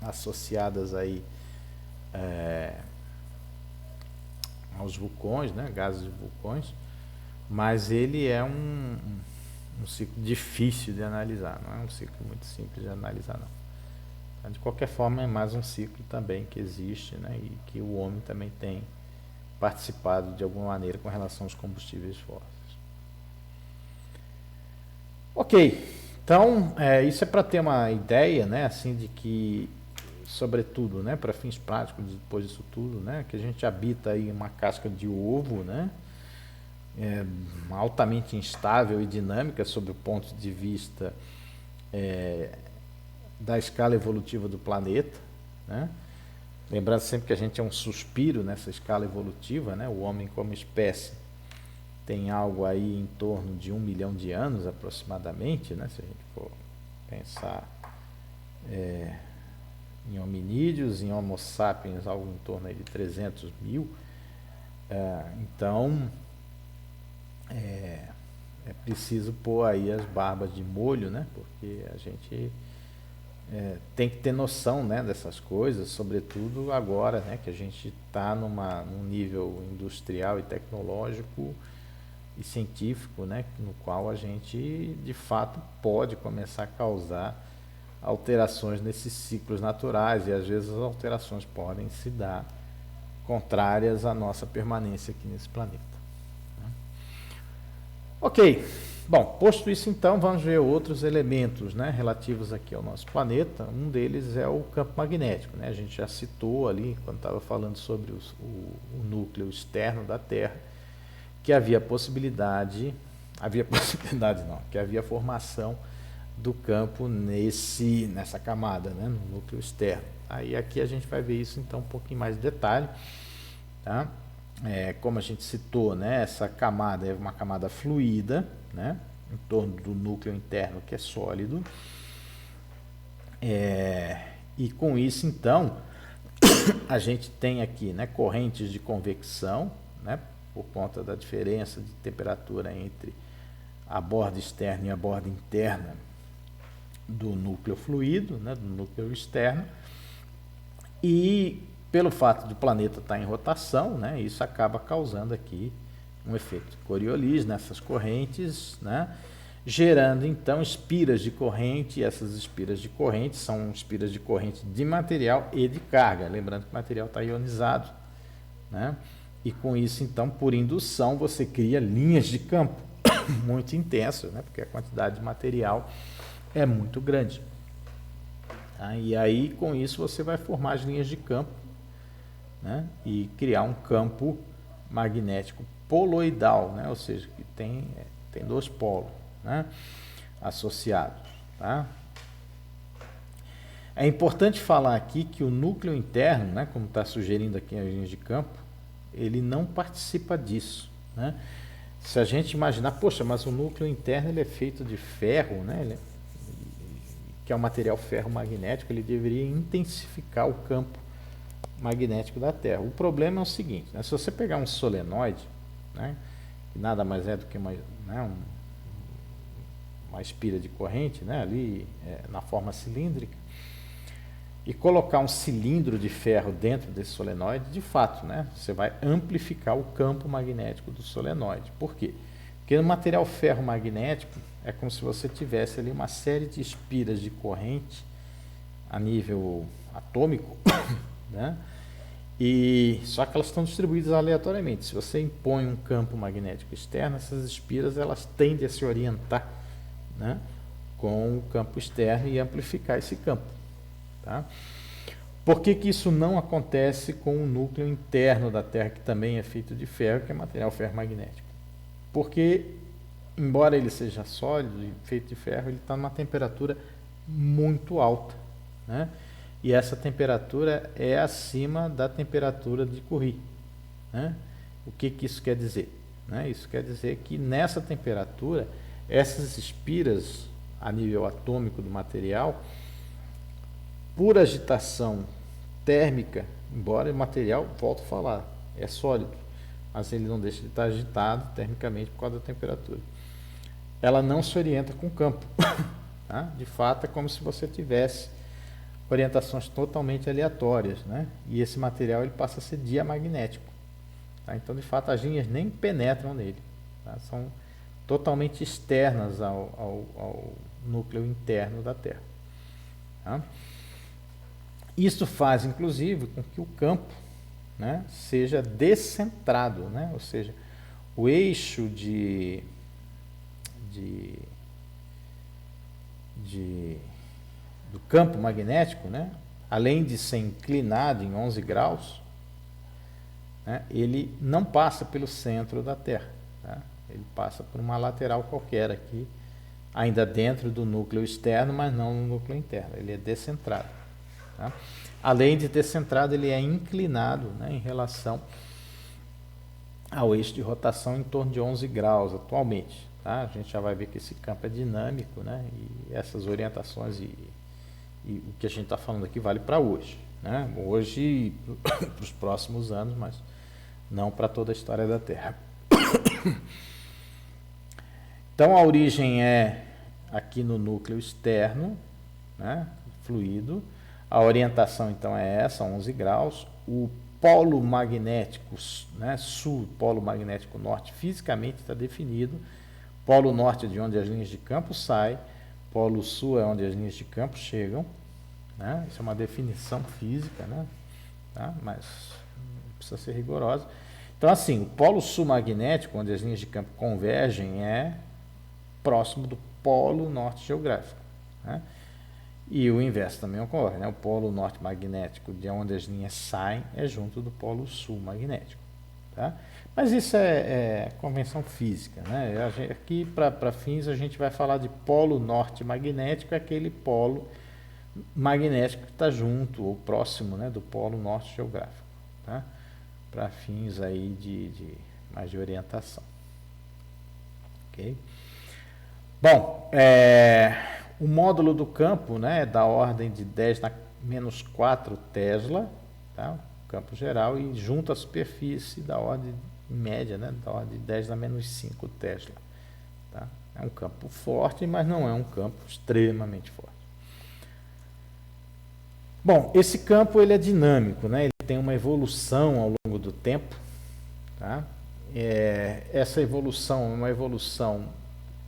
associadas aí aos vulcões, né, gases de vulcões, mas ele é um ciclo difícil de analisar, não é um ciclo muito simples de analisar, não. Então, de qualquer forma, é mais um ciclo também que existe, né, e que o homem também tem participado de alguma maneira com relação aos combustíveis fósseis. Ok, então isso é para ter uma ideia, né, assim, de que, sobretudo, né, para fins práticos depois disso tudo, né, que a gente habita aí uma casca de ovo, né, altamente instável e dinâmica sob o ponto de vista da escala evolutiva do planeta, né? Lembrando sempre que a gente é um suspiro nessa escala evolutiva, né? O homem como espécie tem algo aí em torno de 1 milhão de anos aproximadamente, né? Se a gente for pensar em hominídeos, em Homo sapiens, algo em torno aí de 300 mil. Então, é preciso pôr aí as barbas de molho, né? Porque a gente tem que ter noção, né, dessas coisas, sobretudo agora, né, que a gente está num nível industrial e tecnológico e científico, né, no qual a gente de fato pode começar a causar alterações nesses ciclos naturais, e às vezes as alterações podem se dar contrárias à nossa permanência aqui nesse planeta. Ok, bom, posto isso então, vamos ver outros elementos, né, relativos aqui ao nosso planeta. Um deles é o campo magnético, né? A gente já citou ali, quando estava falando sobre o núcleo externo da Terra, que havia formação do campo nessa camada, né, no núcleo externo. Aí aqui a gente vai ver isso então um pouquinho mais de detalhe, tá? Como a gente citou, né, essa camada é uma camada fluida, né, em torno do núcleo interno, que é sólido, e com isso então a gente tem aqui, né, correntes de convecção, né, por conta da diferença de temperatura entre a borda externa e a borda interna do núcleo fluido, né, do núcleo externo, e pelo fato de o planeta estar em rotação, né, isso acaba causando aqui um efeito Coriolis nessas correntes, né, gerando então espiras de corrente, e essas espiras de corrente são espiras de corrente de material e de carga, lembrando que o material está ionizado, né, e com isso então, por indução, você cria linhas de campo muito intensas, né, porque a quantidade de material é muito grande. Tá? E aí com isso você vai formar as linhas de campo, né, e criar um campo magnético poloidal, né, ou seja, que tem dois polos, né, associados. Tá? É importante falar aqui que o núcleo interno, né, como está sugerindo aqui as linhas de campo, ele não participa disso, né? Se a gente imaginar, poxa, mas o núcleo interno ele é feito de ferro, né, que é um material ferromagnético, ele deveria intensificar o campo magnético da Terra. O problema é o seguinte, né, se você pegar um solenoide, né, que nada mais é do que uma espira de corrente, né, ali na forma cilíndrica, e colocar um cilindro de ferro dentro desse solenoide, de fato, né, você vai amplificar o campo magnético do solenoide. Por quê? Porque no material ferromagnético, é como se você tivesse ali uma série de espiras de corrente a nível atômico, né? E só que elas estão distribuídas aleatoriamente. Se você impõe um campo magnético externo, essas espiras elas tendem a se orientar, né, com o campo externo e amplificar esse campo, tá? Por que que isso não acontece com o núcleo interno da Terra, que também é feito de ferro, que é material ferromagnético? Porque, embora ele seja sólido e feito de ferro, ele está numa temperatura muito alta, né? E essa temperatura é acima da temperatura de Curie, né? O que que isso quer dizer, né? Isso quer dizer que nessa temperatura, essas espiras a nível atômico do material, por agitação térmica, embora o material, volto a falar, é sólido, mas ele não deixa de estar agitado termicamente por causa da temperatura. Ela não se orienta com o campo. Tá? De fato, é como se você tivesse orientações totalmente aleatórias, né? E esse material ele passa a ser diamagnético. Tá? Então, de fato, as linhas nem penetram nele. Tá? São totalmente externas ao núcleo interno da Terra. Tá? Isso faz, inclusive, com que o campo, né, seja descentrado, né? Ou seja, o eixo do campo magnético, né, além de ser inclinado em 11 graus, né, ele não passa pelo centro da Terra. Tá? Ele passa por uma lateral qualquer aqui, ainda dentro do núcleo externo, mas não no núcleo interno. Ele é descentrado. Tá? Além de descentrado, ele é inclinado, né, em relação ao eixo de rotação em torno de 11 graus atualmente. Tá? A gente já vai ver que esse campo é dinâmico, né, e essas orientações e o que a gente está falando aqui vale para hoje. Né? Hoje e para os próximos anos, mas não para toda a história da Terra. Então, a origem é aqui no núcleo externo, né, fluido. A orientação, então, é essa, 11 graus. O polo magnético, né, sul, polo magnético norte, fisicamente está definido. Polo norte é de onde as linhas de campo saem. Polo sul é onde as linhas de campo chegam. Né? Isso é uma definição física, né? Tá? Mas não precisa ser rigorosa. Então, assim, o polo sul magnético, onde as linhas de campo convergem, é próximo do polo norte geográfico. Né? E o inverso também ocorre, né? O polo norte magnético, de onde as linhas saem, é junto do polo sul magnético. Tá? Mas isso é convenção física. Né? Aqui, para fins, a gente vai falar de polo norte magnético, é aquele polo magnético que está junto ou próximo, né, do polo norte geográfico. Tá? Para fins aí de mais de orientação. Ok? Bom, o módulo do campo, né, é da ordem de 10 na menos 4 Tesla, tá? O campo geral, e junto à superfície da ordem média, né, da ordem de 10 na menos 5 Tesla. Tá? É um campo forte, mas não é um campo extremamente forte. Bom, esse campo ele é dinâmico, né? Ele tem uma evolução ao longo do tempo. Tá? Essa evolução é uma evolução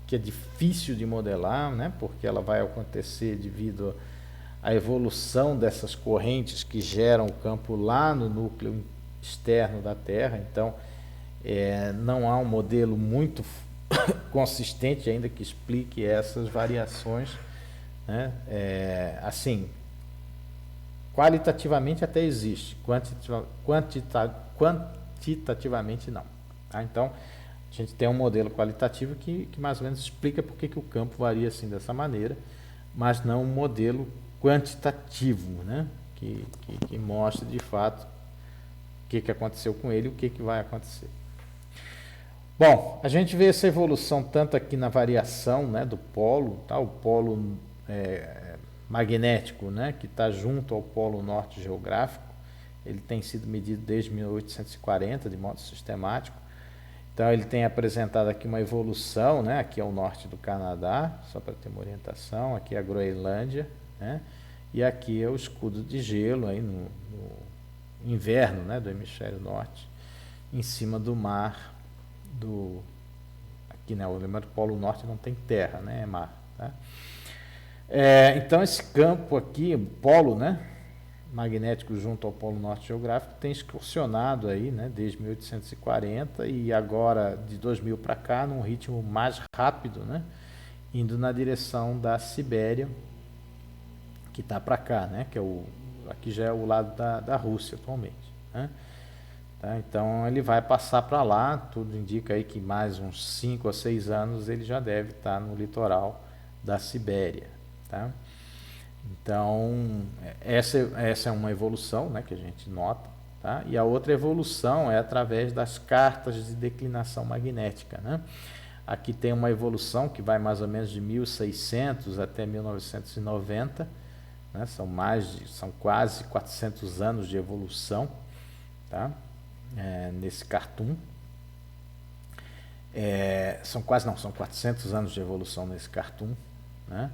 que é difícil de modelar, né? Porque ela vai acontecer devido à evolução dessas correntes que geram o campo lá no núcleo externo da Terra. Então, não há um modelo muito consistente ainda que explique essas variações. Né? Assim, qualitativamente até existe, quantitativamente não. Tá? Então, a gente tem um modelo qualitativo que mais ou menos explica por que o campo varia assim dessa maneira, mas não um modelo quantitativo, né? que mostra de fato o que aconteceu com ele e o que vai acontecer. Bom, a gente vê essa evolução tanto aqui na variação, né, do polo, tá? O polo magnético, né, que está junto ao polo norte geográfico, ele tem sido medido desde 1840 de modo sistemático. Então ele tem apresentado aqui uma evolução, né, aqui é o norte do Canadá, só para ter uma orientação, aqui é a Groenlândia, né, e aqui é o escudo de gelo aí no inverno, né, do hemisfério norte, em cima do mar aqui, né? O Polo Norte não tem terra, né? É mar. Tá? Então esse campo aqui, polo, né? Magnético junto ao Polo Norte geográfico, tem excursionado aí, né? Desde 1840 e agora de 2000 para cá, num ritmo mais rápido, né? Indo na direção da Sibéria, que está para cá, né? Que aqui já é o lado da Rússia atualmente, né? Tá? Então ele vai passar para lá, tudo indica aí que mais uns 5 a 6 anos ele já deve estar no litoral da Sibéria, tá? Então essa é uma evolução, né, que a gente nota, tá? E a outra evolução é através das cartas de declinação magnética, né? Aqui tem uma evolução que vai mais ou menos de 1600 até 1990, né? São quase 400 anos de evolução, tá? Nesse cartoon. São 400 anos de evolução nesse cartoon, né?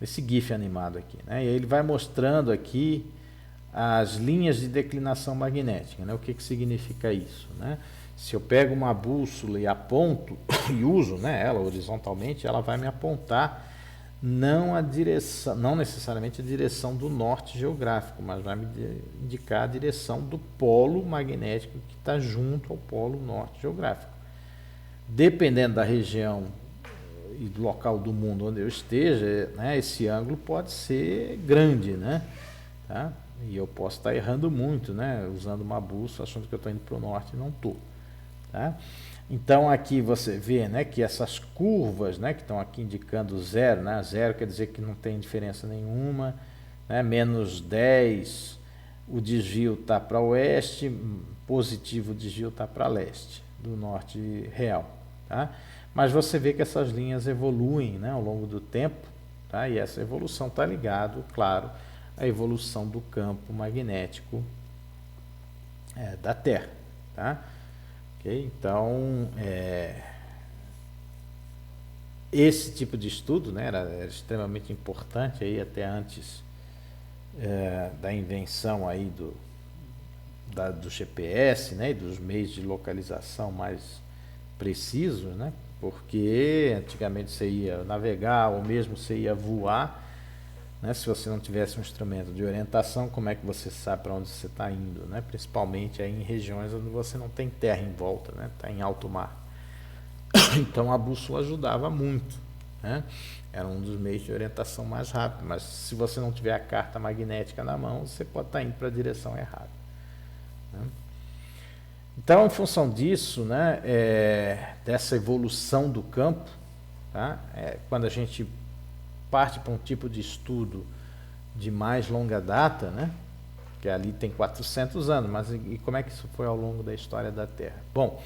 Esse GIF animado aqui, né? E ele vai mostrando aqui as linhas de declinação magnética, né? O que significa isso, né? Se eu pego uma bússola e aponto e uso, né, ela horizontalmente, ela vai me apontar não necessariamente a direção do norte geográfico, mas vai me indicar a direção do polo magnético que está junto ao polo norte geográfico. Dependendo da região e do local do mundo onde eu esteja, né, esse ângulo pode ser grande, né? Tá? E eu posso estar errando muito, né? Usando uma bússola, achando que eu estou indo para o norte e não estou. Tá? Então aqui você vê, né, que essas curvas, né, que estão aqui indicando zero, né? Zero quer dizer que não tem diferença nenhuma, né? Menos 10, o desvio está para oeste, positivo o desvio está para leste, do norte real. Tá? Mas você vê que essas linhas evoluem, né, ao longo do tempo, tá? E essa evolução está ligada, claro, à evolução do campo magnético da Terra. Tá? Okay? Então, esse tipo de estudo, né, era extremamente importante aí até antes da invenção aí do GPS, né, e dos meios de localização mais precisos, né, porque antigamente você ia navegar ou mesmo você ia voar, né, se você não tivesse um instrumento de orientação, como é que você sabe para onde você está indo, né? Principalmente aí em regiões onde você não tem terra em volta, né? Está em alto mar. Então a bússola ajudava muito, né? Era um dos meios de orientação mais rápido, mas se você não tiver a carta magnética na mão, você pode estar indo para a direção errada, né? Então, em função disso, né, dessa evolução do campo, tá? Quando a gente parte para um tipo de estudo de mais longa data, né? Que ali tem 400 anos, mas e como é que isso foi ao longo da história da Terra? Bom,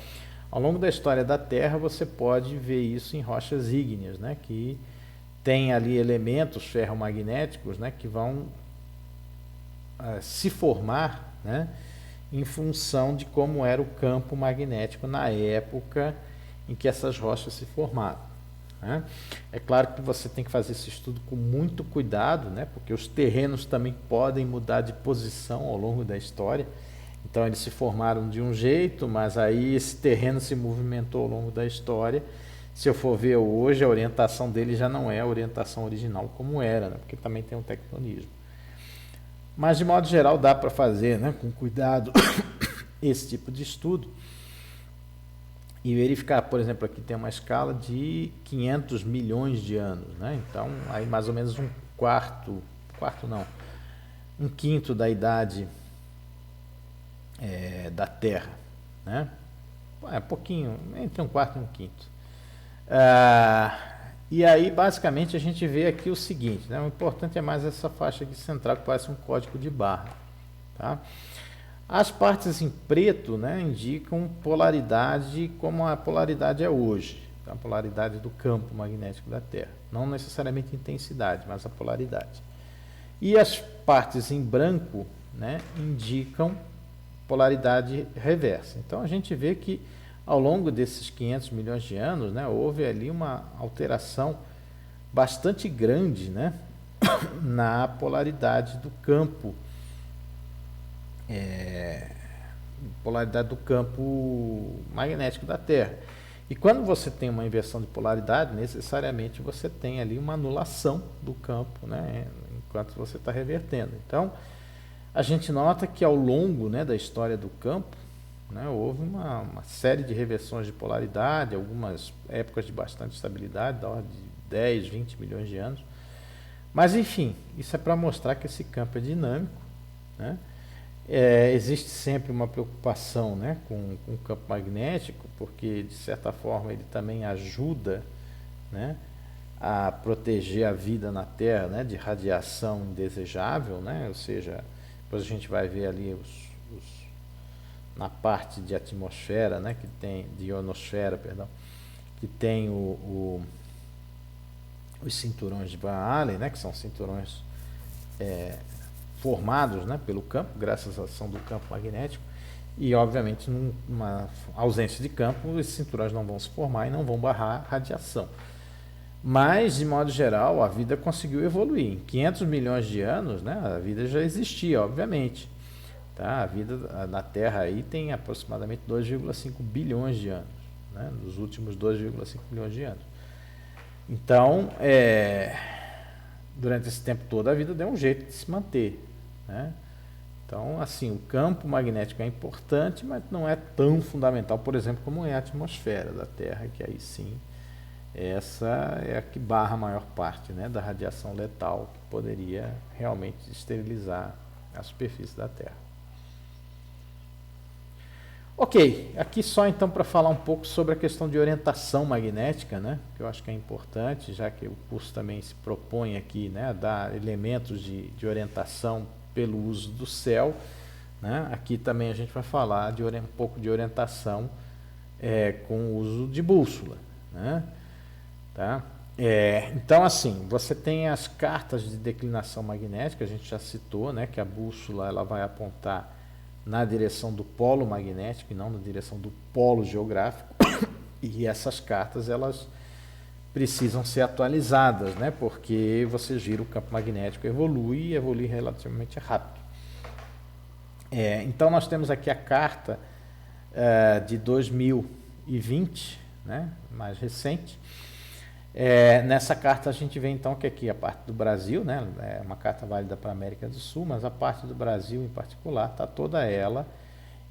ao longo da história da Terra você pode ver isso em rochas ígneas, né? Que tem ali elementos ferromagnéticos, né? Que vão se formar, né? Em função de como era o campo magnético na época em que essas rochas se formaram. Né? É claro que você tem que fazer esse estudo com muito cuidado, né? Porque os terrenos também podem mudar de posição ao longo da história. Então eles se formaram de um jeito, mas aí esse terreno se movimentou ao longo da história. Se eu for ver hoje, a orientação dele já não é a orientação original como era, né? Porque também tem um tectonismo. Mas de modo geral dá para fazer, né, com cuidado esse tipo de estudo. E verificar, por exemplo, aqui tem uma escala de 500 milhões de anos, né? Então, aí mais ou menos um quinto da idade da Terra, né? Pouquinho, entre um quarto e um quinto. E aí, basicamente, a gente vê aqui o seguinte, né? O importante é mais essa faixa aqui central, que parece um código de barra, tá? As partes em preto, né, indicam polaridade como a polaridade é hoje, tá? A polaridade do campo magnético da Terra. Não necessariamente intensidade, mas a polaridade. E as partes em branco, né, indicam polaridade reversa. Então a gente vê que ao longo desses 500 milhões de anos, né, houve ali uma alteração bastante grande, né, na polaridade do campo polaridade do campo magnético da Terra. E quando você tem uma inversão de polaridade, necessariamente você tem ali uma anulação do campo, né, enquanto você está revertendo. Então, a gente nota que ao longo, né, da história do campo, né, houve uma série de reversões de polaridade, algumas épocas de bastante estabilidade, da ordem de 10, 20 milhões de anos. Mas, enfim, isso é para mostrar que esse campo é dinâmico, né? Existe sempre uma preocupação, né, com o campo magnético, porque, de certa forma, ele também ajuda, né, a proteger a vida na Terra, né, de radiação indesejável, né? Ou seja, depois a gente vai ver ali na parte de atmosfera, né, que tem, de ionosfera, perdão, que tem os cinturões de Van Allen, né, que são cinturões formados, né, pelo campo, graças à ação do campo magnético, e obviamente numa ausência de campo, esses cinturões não vão se formar e não vão barrar radiação. Mas, de modo geral, a vida conseguiu evoluir. Em 500 milhões de anos, né, a vida já existia, obviamente. Tá? A vida na Terra aí tem aproximadamente 2,5 bilhões de anos, né, nos últimos 2,5 bilhões de anos. Então, durante esse tempo todo, a vida deu um jeito de se manter, né? Então, assim, o campo magnético é importante, mas não é tão fundamental, por exemplo, como é a atmosfera da Terra, que aí sim, essa é a que barra a maior parte, né, da radiação letal que poderia realmente esterilizar a superfície da Terra. Ok, aqui só então para falar um pouco sobre a questão de orientação magnética, né, que eu acho que é importante, já que o curso também se propõe aqui, né, a dar elementos de orientação pelo uso do céu, né. Aqui também a gente vai falar de um pouco de orientação com o uso de bússola, né, tá? Então, assim, você tem as cartas de declinação magnética, a gente já citou, né, que a bússola ela vai apontar na direção do polo magnético e não na direção do polo geográfico. E essas cartas elas precisam ser atualizadas, né? Porque vocês viram o campo magnético evolui e evolui relativamente rápido. Então nós temos aqui a carta de 2020, né? Mais recente. Nessa carta a gente vê então que aqui a parte do Brasil, né, é uma carta válida para a América do Sul, mas a parte do Brasil em particular está toda ela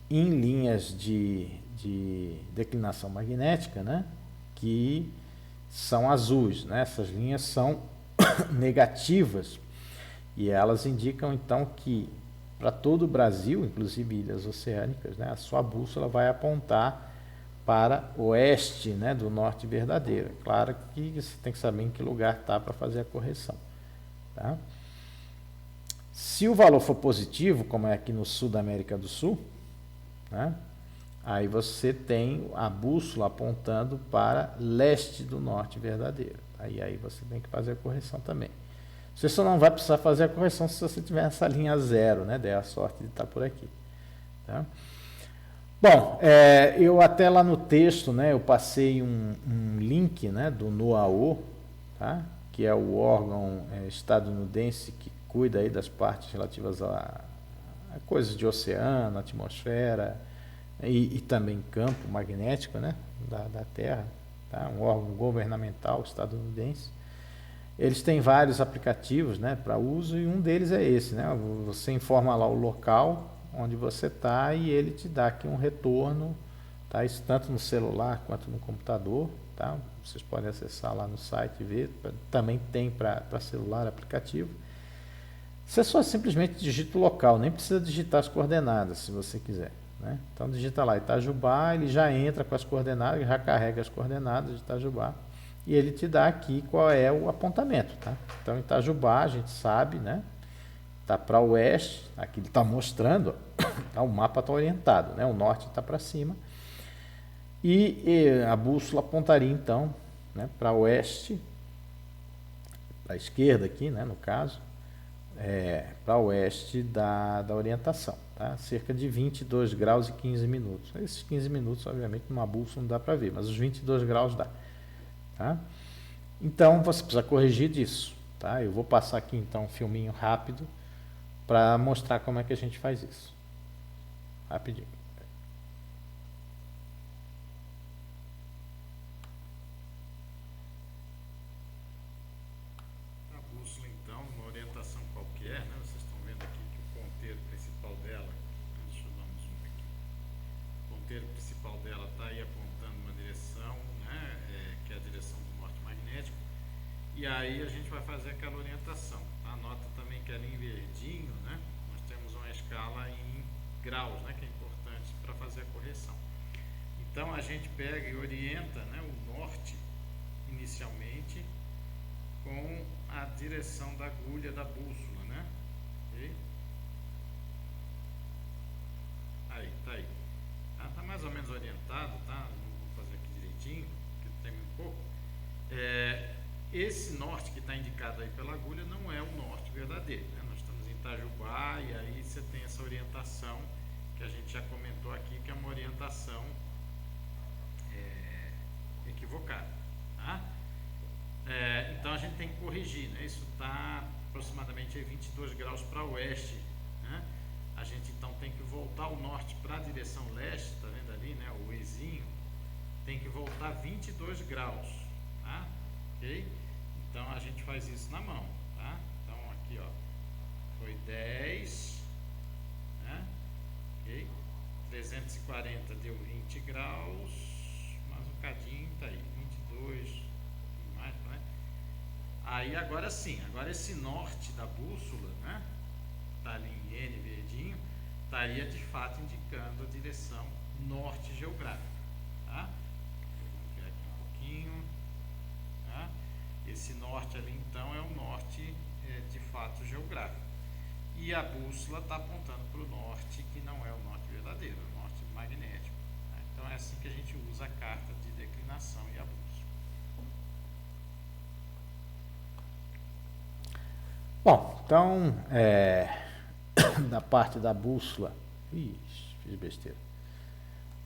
em linhas de declinação magnética, né, que são azuis, né? Essas linhas são negativas e elas indicam então que para todo o Brasil, inclusive ilhas oceânicas, né, a sua bússola vai apontar para oeste, né, do norte verdadeiro. Claro que você tem que saber em que lugar está para fazer a correção. Tá? Se o valor for positivo, como é aqui no sul da América do Sul, né, aí você tem a bússola apontando para leste do norte verdadeiro. Aí você tem que fazer a correção também. Você só não vai precisar fazer a correção se você tiver essa linha zero, né, der a sorte de estar por aqui. Tá? Bom, eu até lá no texto, né, eu passei um link, né, do NOAO, tá, que é o órgão estadunidense que cuida aí das partes relativas a coisas de oceano, atmosfera e também campo magnético, né, da Terra, tá, um órgão governamental estadunidense. Eles têm vários aplicativos, né, para uso e um deles é esse, né, você informa lá o local onde você está e ele te dá aqui um retorno, tá? Isso tanto no celular quanto no computador, tá? Vocês podem acessar lá no site e ver, também tem para celular aplicativo. Você só simplesmente digita o local, nem precisa digitar as coordenadas se você quiser, né? Então digita lá Itajubá, ele já entra com as coordenadas, já carrega as coordenadas de Itajubá e ele te dá aqui qual é o apontamento, tá? Então Itajubá a gente sabe, né? Está para o oeste, aqui ele está mostrando, tá, o mapa está orientado, né, o norte está para cima, e a bússola apontaria então, né, para o oeste, para a esquerda aqui, né, no caso, para o oeste da orientação, tá, cerca de 22 graus e 15 minutos. Esses 15 minutos, obviamente, numa bússola não dá para ver, mas os 22 graus dá. Tá? Então, você precisa corrigir disso. Tá? Eu vou passar aqui então um filminho rápido, para mostrar como é que a gente faz isso. Rapidinho. principal dela está aí apontando uma direção, né, que é a direção do norte magnético, e aí a gente vai fazer aquela orientação. Anota também que ali em verdinho, né, nós temos uma escala em graus, né, que é importante para fazer a correção. Então a gente pega e orienta, né, o norte inicialmente com a direção da agulha da bússola, né? Okay? Aí, tá aí. Tá mais ou menos orientado, tá? Não vou fazer aqui direitinho, porque tem um pouco. Esse norte que está indicado aí pela agulha não é o norte verdadeiro, né? Nós estamos em Itajubá e aí você tem essa orientação que a gente já comentou aqui, que é uma orientação equivocada, tá? Então a gente tem que corrigir, né? Isso está aproximadamente 22 graus para oeste, né? A gente então tem que voltar o norte para a direção leste, tá vendo ali, né? O Ezinho tem que voltar 22 graus, tá? Ok? Então a gente faz isso na mão, tá? Então aqui, ó, foi 10, né? Ok? 340 deu 20 graus, mais um cadinho, tá aí, 22, mais, né? Aí agora sim, agora esse norte da bússola, né? Tá ali em N verdinho, estaria de fato indicando a direção norte geográfica, tá? Vamos tirar aqui um pouquinho, tá? Esse norte ali então é o norte de fato geográfico. E a bússola está apontando para o norte, que não é o norte verdadeiro, é o norte magnético, tá? Então é assim que a gente usa a carta de declinação e a bússola. Bom, então da parte da bússola, fiz besteira.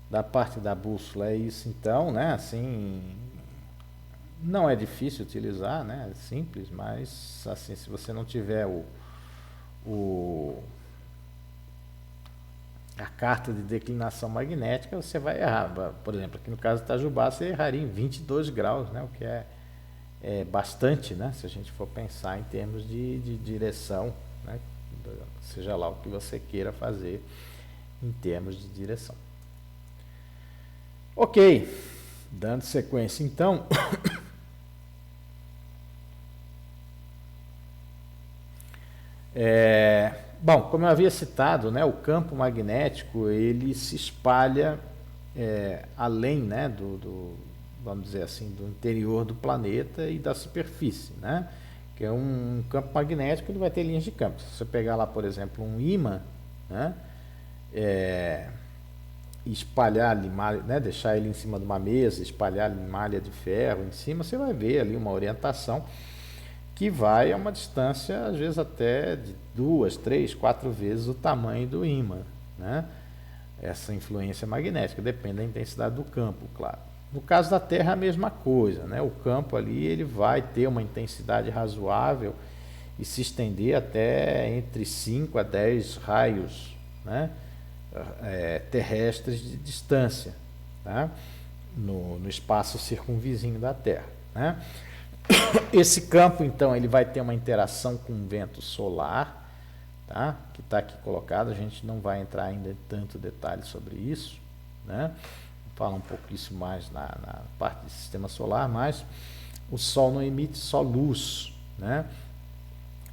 Da parte da bússola é isso então, né? Assim, não é difícil utilizar, né? É simples, mas assim, se você não tiver a carta de declinação magnética, você vai errar. Por exemplo, aqui no caso do Itajubá, você erraria em 22 graus, né? O que é bastante, né? Se a gente for pensar em termos de direção, né? Seja lá o que você queira fazer em termos de direção. Ok, dando sequência então. Bom, como eu havia citado, né, o campo magnético ele se espalha além, né, vamos dizer assim, do interior do planeta e da superfície, né? Que é um campo magnético, ele vai ter linhas de campo. Se você pegar lá, por exemplo, um ímã, né, espalhar ali, né, deixar ele em cima de uma mesa, espalhar ali malha de ferro em cima, você vai ver ali uma orientação que vai a uma distância, às vezes até de 2, 3, 4 vezes o tamanho do ímã, né? Essa influência magnética, depende da intensidade do campo, claro. No caso da Terra, a mesma coisa, né? O campo ali ele vai ter uma intensidade razoável e se estender até entre 5 a 10 raios, né? Terrestres de distância, tá? No espaço circunvizinho da Terra, né? Esse campo, então, ele vai ter uma interação com o vento solar, tá? Que está aqui colocado, a gente não vai entrar ainda em tanto detalhe sobre isso, né? Fala um pouco isso mais na parte do sistema solar, mas o Sol não emite só luz, né?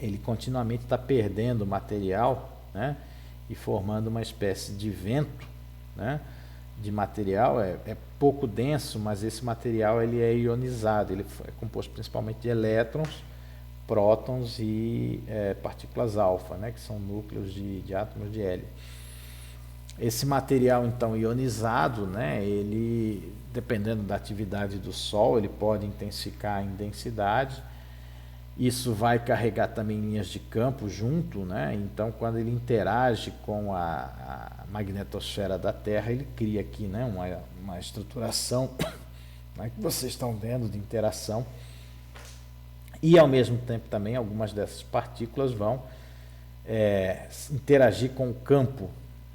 Ele continuamente está perdendo material, né? E formando uma espécie de vento, né? De material, é pouco denso, mas esse material ele é ionizado, ele é composto principalmente de elétrons, prótons e partículas alfa, né? Que são núcleos de átomos de hélio. Esse material, então, ionizado, né, ele, dependendo da atividade do Sol, ele pode intensificar em densidade. Isso vai carregar também linhas de campo junto, né? Então, quando ele interage com a magnetosfera da Terra, ele cria aqui, né, uma estruturação, né, que vocês estão vendo de interação. E, ao mesmo tempo, também, algumas dessas partículas vão interagir com o campo,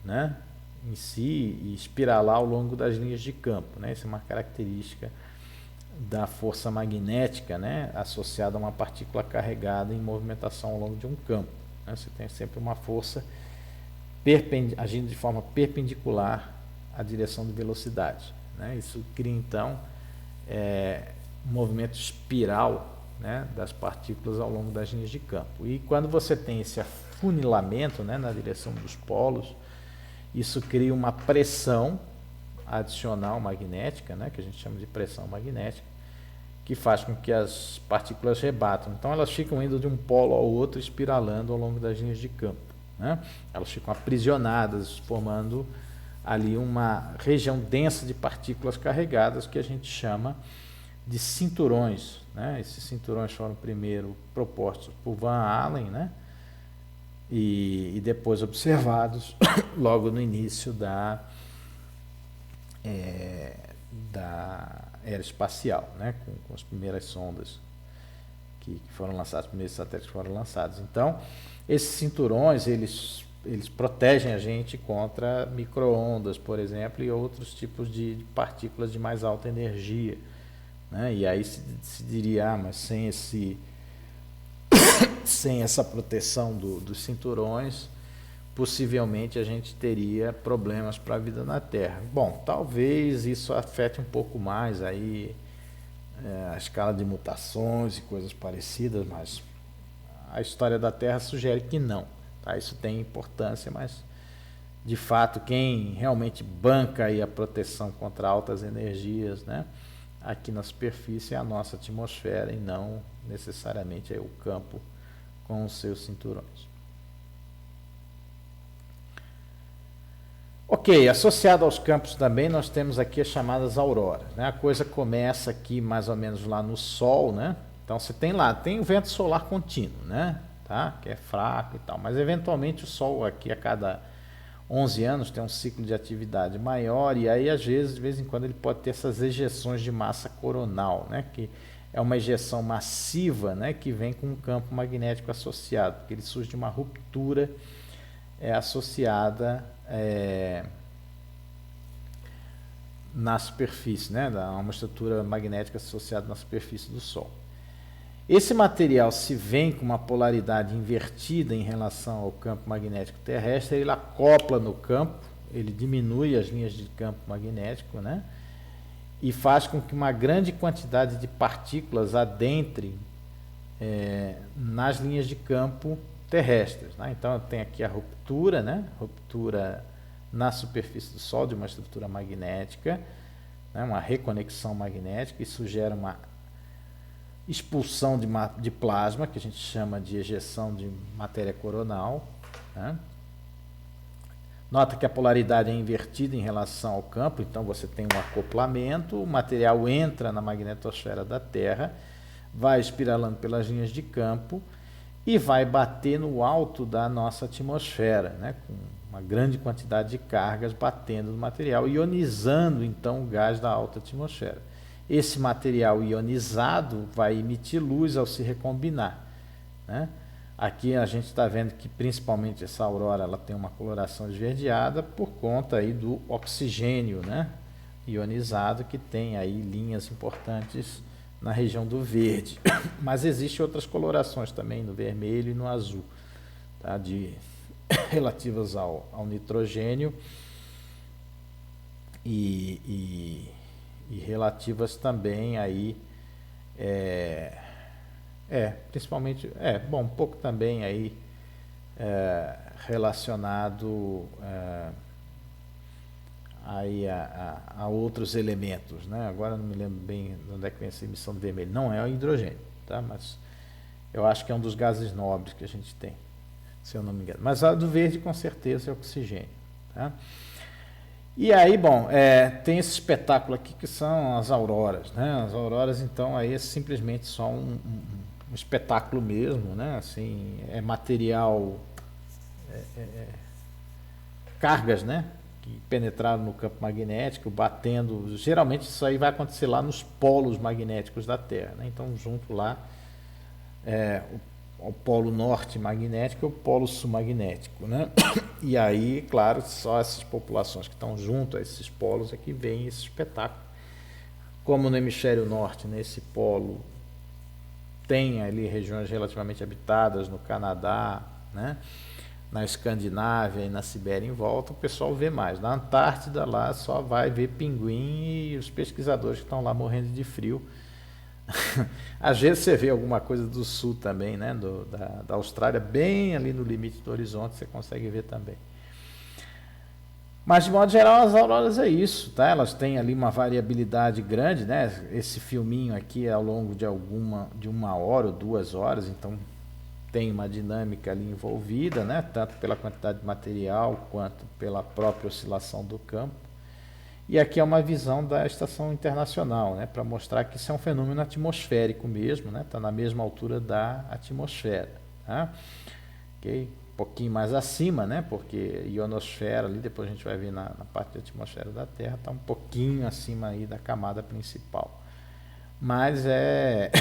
né, em si e espiralar ao longo das linhas de campo, né? Essa é uma característica da força magnética, né, associada a uma partícula carregada em movimentação ao longo de um campo, né? Você tem sempre uma força agindo de forma perpendicular a direção de velocidade, né? Isso cria então um movimento espiral, né, das partículas ao longo das linhas de campo. E quando você tem esse afunilamento, né, na direção dos polos, isso cria uma pressão adicional magnética, né, que a gente chama de pressão magnética, que faz com que as partículas rebatam. Então elas ficam indo de um polo ao outro, espiralando ao longo das linhas de campo, né? Elas ficam aprisionadas, formando ali uma região densa de partículas carregadas que a gente chama de cinturões, né? Esses cinturões foram primeiro propostos por Van Allen, né? E depois observados logo no início da era espacial, né? Com as primeiras sondas que foram lançadas, os primeiros satélites que foram lançados. Então, esses cinturões, eles protegem a gente contra micro-ondas, por exemplo, e outros tipos de partículas de mais alta energia, né? E aí se diria, mas sem essa proteção dos cinturões, possivelmente a gente teria problemas para a vida na Terra. Bom, talvez isso afete um pouco mais aí a escala de mutações e coisas parecidas, mas a história da Terra sugere que não, tá? Isso tem importância, mas de fato quem realmente banca aí a proteção contra altas energias, né, aqui na superfície é a nossa atmosfera e não necessariamente aí o campo com os seus cinturões. Ok, associado aos campos também nós temos aqui as chamadas auroras, né? A coisa começa aqui mais ou menos lá no Sol, né? Então você tem o vento solar contínuo, né? Tá? Que é fraco e tal, mas eventualmente o Sol aqui a cada 11 anos tem um ciclo de atividade maior e aí às vezes, de vez em quando ele pode ter essas ejeções de massa coronal, né? Que é uma ejeção massiva, né? Que vem com um campo magnético associado, porque ele surge de uma ruptura associada na superfície, né? Uma estrutura magnética associada na superfície do Sol. Esse material, se vem com uma polaridade invertida em relação ao campo magnético terrestre, ele acopla no campo, ele diminui as linhas de campo magnético, né? E faz com que uma grande quantidade de partículas adentre nas linhas de campo terrestres, né? Então tem aqui a ruptura, né? Ruptura na superfície do Sol de uma estrutura magnética, né? Uma reconexão magnética, isso gera uma expulsão de plasma, que a gente chama de ejeção de matéria coronal, né? Nota que a polaridade é invertida em relação ao campo, então você tem um acoplamento, o material entra na magnetosfera da Terra, vai espiralando pelas linhas de campo e vai bater no alto da nossa atmosfera, né? Com uma grande quantidade de cargas batendo no material, ionizando então o gás da alta atmosfera. Esse material ionizado vai emitir luz ao se recombinar, né? Aqui a gente está vendo que principalmente essa aurora ela tem uma coloração esverdeada por conta aí do oxigênio, né, ionizado, que tem aí linhas importantes na região do verde. Mas existem outras colorações também no vermelho e no azul, tá, relativas ao nitrogênio e relativas também aí principalmente um pouco também aí relacionado aí a outros elementos, né? Agora não me lembro bem de onde é que vem essa emissão de vermelho. Não é o hidrogênio, tá? Mas eu acho que é um dos gases nobres que a gente tem, se eu não me engano. Mas a do verde com certeza é oxigênio, tá? E aí, bom, tem esse espetáculo aqui que são as auroras, né? As auroras, então, aí é simplesmente só um espetáculo mesmo, né? Assim, é material, cargas, né? Que penetraram no campo magnético, batendo. Geralmente isso aí vai acontecer lá nos polos magnéticos da Terra, né? Então, junto lá, o polo norte magnético e o polo sul magnético, né? E aí, claro, só essas populações que estão junto a esses polos é que vem esse espetáculo. Como no hemisfério norte, nesse polo, tem ali regiões relativamente habitadas no Canadá, né? na Escandinávia e na Sibéria em volta, o pessoal vê mais. Na Antártida lá só vai ver pinguim e os pesquisadores que estão lá morrendo de frio. Às vezes você vê alguma coisa do sul também, né? Da Austrália, bem ali no limite do horizonte, você consegue ver também. Mas de modo geral as auroras é isso, tá? Elas têm ali uma variabilidade grande, né? Esse filminho aqui é ao longo de 1 hora ou 2 horas, então tem uma dinâmica ali envolvida, né? Tanto pela quantidade de material quanto pela própria oscilação do campo. E aqui é uma visão da Estação Internacional, né? Para mostrar que isso é um fenômeno atmosférico mesmo, né? Está na mesma altura da atmosfera, tá? Ok? Um pouquinho mais acima, né? Porque ionosfera ali, depois a gente vai ver na parte da atmosfera da Terra, está um pouquinho acima aí da camada principal. Mas é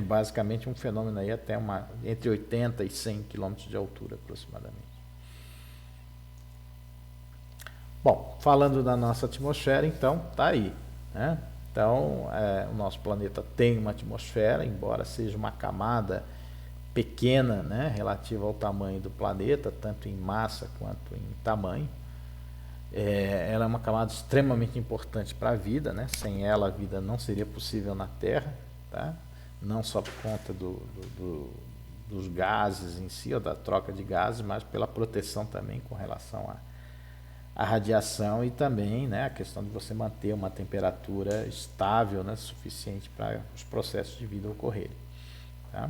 basicamente um fenômeno aí até entre 80 e 100 km de altura aproximadamente. Bom, falando da nossa atmosfera, então, tá aí, né? Então, o nosso planeta tem uma atmosfera, embora seja uma camada pequena, né, relativa ao tamanho do planeta, tanto em massa quanto em tamanho. Ela é uma camada extremamente importante para a vida, né? Sem ela a vida não seria possível na Terra, tá? Não só por conta dos gases em si, ou da troca de gases, mas pela proteção também com relação à radiação e também, né, a questão de você manter uma temperatura estável, né, suficiente para os processos de vida ocorrerem, tá?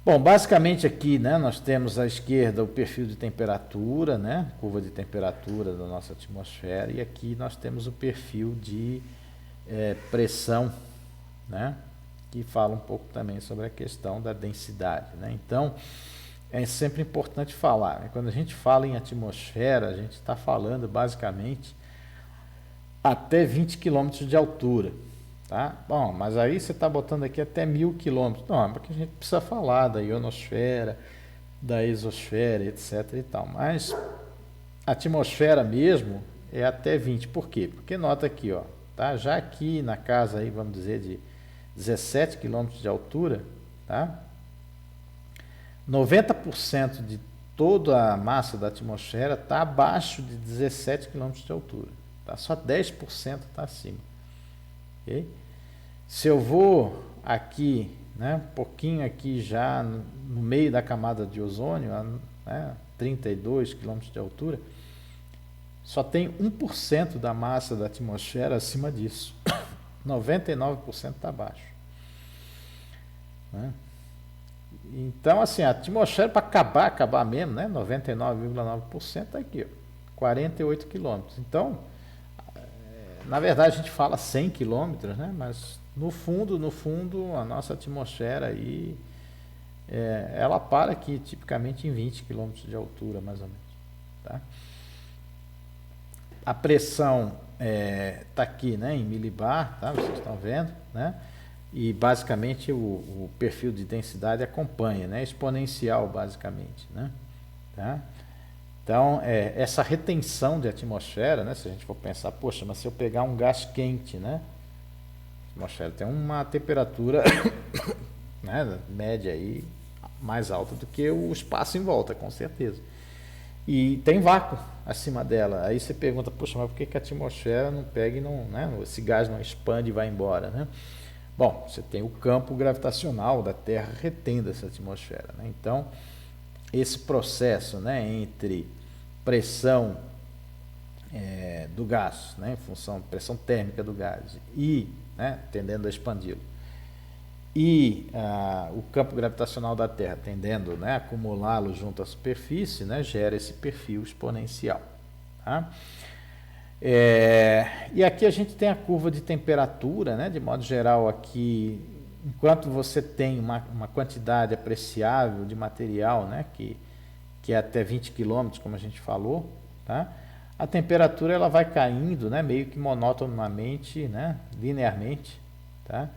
Bom, basicamente aqui, né, nós temos à esquerda o perfil de temperatura, né, curva de temperatura da nossa atmosfera, e aqui nós temos o perfil de pressão, né, que fala um pouco também sobre a questão da densidade, né? Então, é sempre importante falar, né, quando a gente fala em atmosfera, a gente está falando basicamente até 20 km de altura. Tá? Bom, mas aí você está botando aqui até 1000 km. Não, é porque a gente precisa falar da ionosfera, da exosfera, etc. e tal. Mas a atmosfera mesmo é até 20. Por quê? Porque nota aqui, ó, tá? Já aqui na casa aí, vamos dizer, de 17 km de altura, tá? 90% de toda a massa da atmosfera está abaixo de 17 km de altura. Tá? Só 10% está acima. Okay? Se eu vou aqui, né, um pouquinho aqui já no meio da camada de ozônio, né, 32 km de altura, só tem 1% da massa da atmosfera acima disso. 99% está abaixo. Né? Então, assim, a atmosfera para acabar mesmo, né, 99,9% está aqui, ó, 48 km. Então, na verdade a gente fala 100 km, né, mas no fundo, a nossa atmosfera aí, ela para aqui, tipicamente em 20 km de altura, mais ou menos. Tá? A pressão está aqui, né, em milibar, tá? Vocês estão vendo, né? E basicamente o perfil de densidade acompanha, né? Exponencial, basicamente, né? Tá? Então, essa retenção de atmosfera, né? Se a gente for pensar, poxa, mas se eu pegar um gás quente, né? A atmosfera tem uma temperatura né, média aí, mais alta do que o espaço em volta, com certeza. E tem vácuo acima dela. Aí você pergunta, poxa, mas por que a atmosfera não pega e não, né, esse gás não expande e vai embora, né? Bom, você tem o campo gravitacional da Terra retendo essa atmosfera, né? Então, esse processo, né, entre pressão do gás, né, em função da pressão térmica do gás e, né, tendendo a expandi-lo, e o campo gravitacional da Terra tendendo, né, a acumulá-lo junto à superfície, né, gera esse perfil exponencial. Tá? E aqui a gente tem a curva de temperatura, né, de modo geral aqui, enquanto você tem uma quantidade apreciável de material, né, que é até 20 km, como a gente falou, tá? A temperatura ela vai caindo, né, meio que monotonamente, né, linearmente, tá?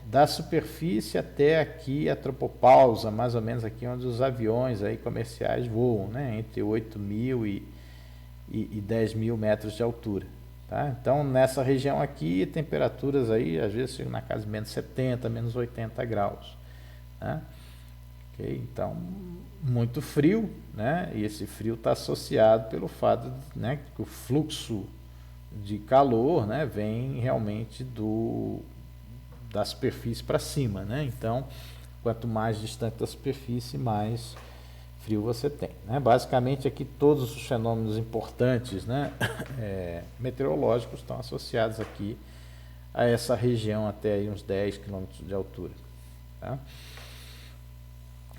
Da superfície até aqui a tropopausa, mais ou menos aqui onde os aviões aí comerciais voam, né, entre 8.000 e 10.000 metros de altura. Tá? Então, nessa região aqui, temperaturas aí, às vezes chegam na casa de menos 70, menos 80 graus. Tá? ok? Então, muito frio, né? E esse frio está associado pelo fato, né, que o fluxo de calor, né, vem realmente da superfície para cima, né? Então, quanto mais distante da superfície, mais frio você tem, né? Basicamente aqui todos os fenômenos importantes, né, meteorológicos estão associados aqui a essa região até aí uns 10 quilômetros de altura, tá?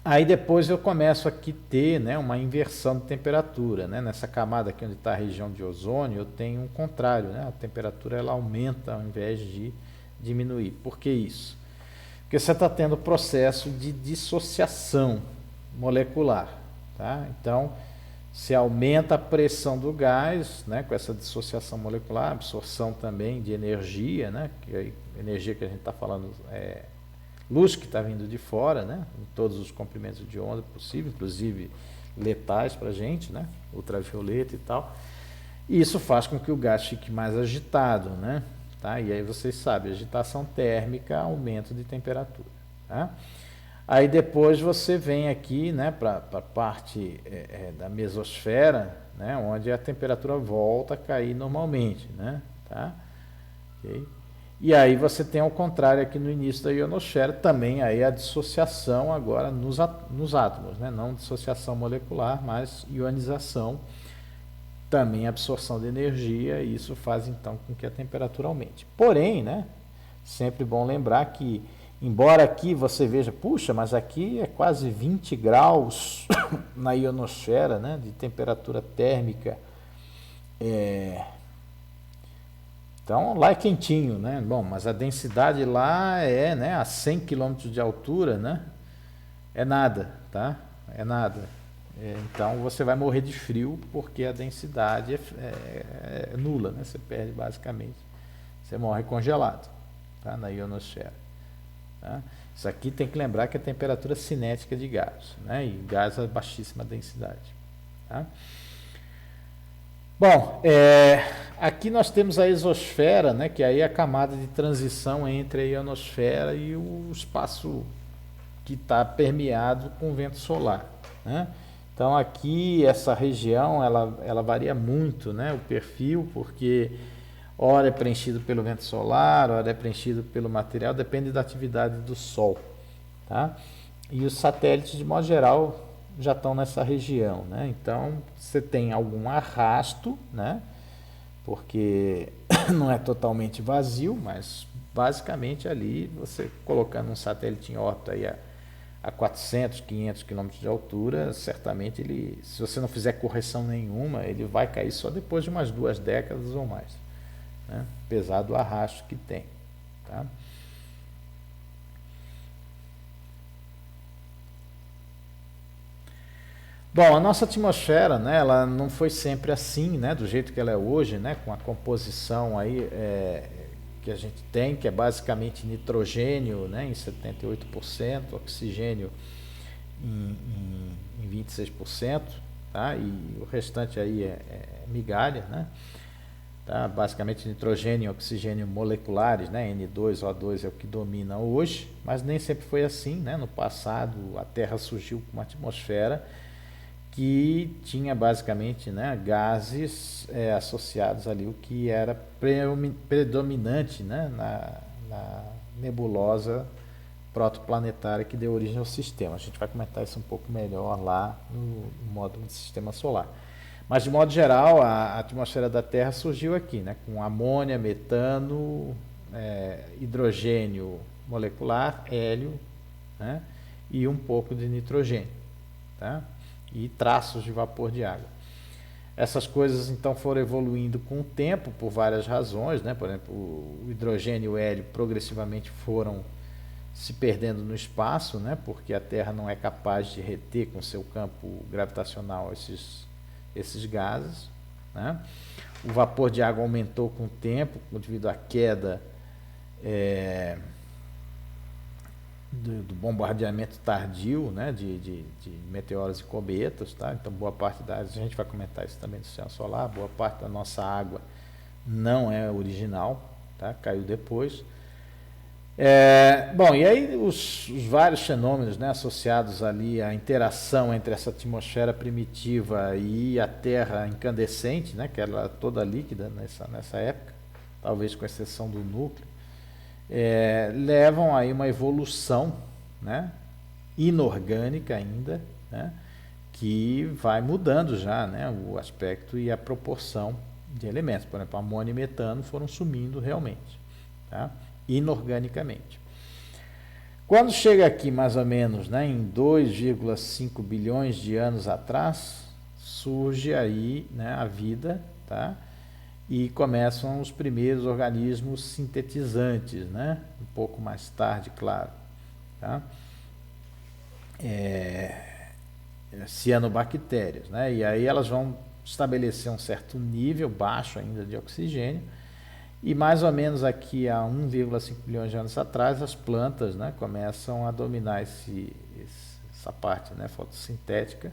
Aí depois eu começo aqui a ter, né, uma inversão de temperatura, né? Nessa camada aqui onde está a região de ozônio, eu tenho um contrário, né? A temperatura ela aumenta ao invés de diminuir. Por que isso? Porque você está tendo processo de dissociação molecular, tá? Então, se aumenta a pressão do gás, né, com essa dissociação molecular, absorção também de energia, né? Que a energia que a gente está falando é luz que está vindo de fora, né, em todos os comprimentos de onda possível, inclusive letais para a gente, né, ultravioleta e tal. E isso faz com que o gás fique mais agitado, né, tá? E aí vocês sabem, agitação térmica, aumento de temperatura, tá? Aí depois você vem aqui, né, para a parte da mesosfera, né, onde a temperatura volta a cair normalmente, né, tá? Okay? E aí você tem ao contrário aqui no início da ionosfera, também aí a dissociação agora nos átomos, né? Não dissociação molecular, mas ionização, também absorção de energia, e isso faz então com que a temperatura aumente. Porém, né, sempre bom lembrar que, embora aqui você veja, puxa, mas aqui é quase 20 graus na ionosfera, né, de temperatura térmica, então lá é quentinho, né? Bom, mas a densidade lá é, né, a 100 km de altura, né? É nada, tá? É nada. Então você vai morrer de frio porque a densidade é nula, né? Você perde basicamente. Você morre congelado, tá? Na ionosfera. Tá? Isso aqui tem que lembrar que é a temperatura cinética de gás, né? E gás a baixíssima densidade, tá? Bom, aqui nós temos a exosfera, né, que aí é a camada de transição entre a ionosfera e o espaço que está permeado com vento solar, né? Então aqui essa região ela varia muito, né, o perfil, porque ora é preenchido pelo vento solar, ora é preenchido pelo material, depende da atividade do Sol, tá? E os satélites de modo geral já estão nessa região, né? Então você tem algum arrasto, né? Porque não é totalmente vazio, mas basicamente ali você colocando um satélite em órbita aí a 400, 500 quilômetros de altura, certamente ele, se você não fizer correção nenhuma, ele vai cair só depois de umas 2 décadas ou mais, né? Apesar do arrasto que tem, tá? Bom, a nossa atmosfera, né, ela não foi sempre assim, né, do jeito que ela é hoje, né, com a composição aí que a gente tem, que é basicamente nitrogênio, né, em 78%, oxigênio em 26%, tá, e o restante aí é migalha, né, tá, basicamente nitrogênio e oxigênio moleculares, né, N2O2 é o que domina hoje, mas nem sempre foi assim, né, no passado a Terra surgiu com uma atmosfera que tinha basicamente, né, gases associados ali, o que era predominante, né, na nebulosa protoplanetária que deu origem ao sistema. A gente vai comentar isso um pouco melhor lá no módulo do sistema solar. Mas, de modo geral, a atmosfera da Terra surgiu aqui, né, com amônia, metano, hidrogênio molecular, hélio, né, e um pouco de nitrogênio, tá? E traços de vapor de água. Essas coisas então foram evoluindo com o tempo por várias razões, né? Por exemplo, o hidrogênio e o hélio progressivamente foram se perdendo no espaço, né? Porque a Terra não é capaz de reter com seu campo gravitacional esses gases, né? O vapor de água aumentou com o tempo devido à queda do bombardeamento tardio, né, de meteoros e cometas, tá? Então boa parte a gente vai comentar isso também do sistema solar, boa parte da nossa água não é original, tá? Caiu depois. Bom, e aí os vários fenômenos, né, associados ali à interação entre essa atmosfera primitiva e a Terra incandescente, né, que ela é toda líquida nessa época, talvez com exceção do núcleo, levam aí uma evolução, né, inorgânica ainda, né, que vai mudando já, né, o aspecto e a proporção de elementos. Por exemplo, amônio e metano foram sumindo realmente, tá? Inorganicamente. Quando chega aqui mais ou menos, né, em 2,5 bilhões de anos atrás, surge aí, né, a vida, tá? E começam os primeiros organismos sintetizantes, né? Um pouco mais tarde, claro, tá? Cianobactérias, né? E aí elas vão estabelecer um certo nível baixo ainda de oxigênio, e mais ou menos aqui há 1,5 bilhões de anos atrás as plantas, né, começam a dominar essa parte, né, fotossintética,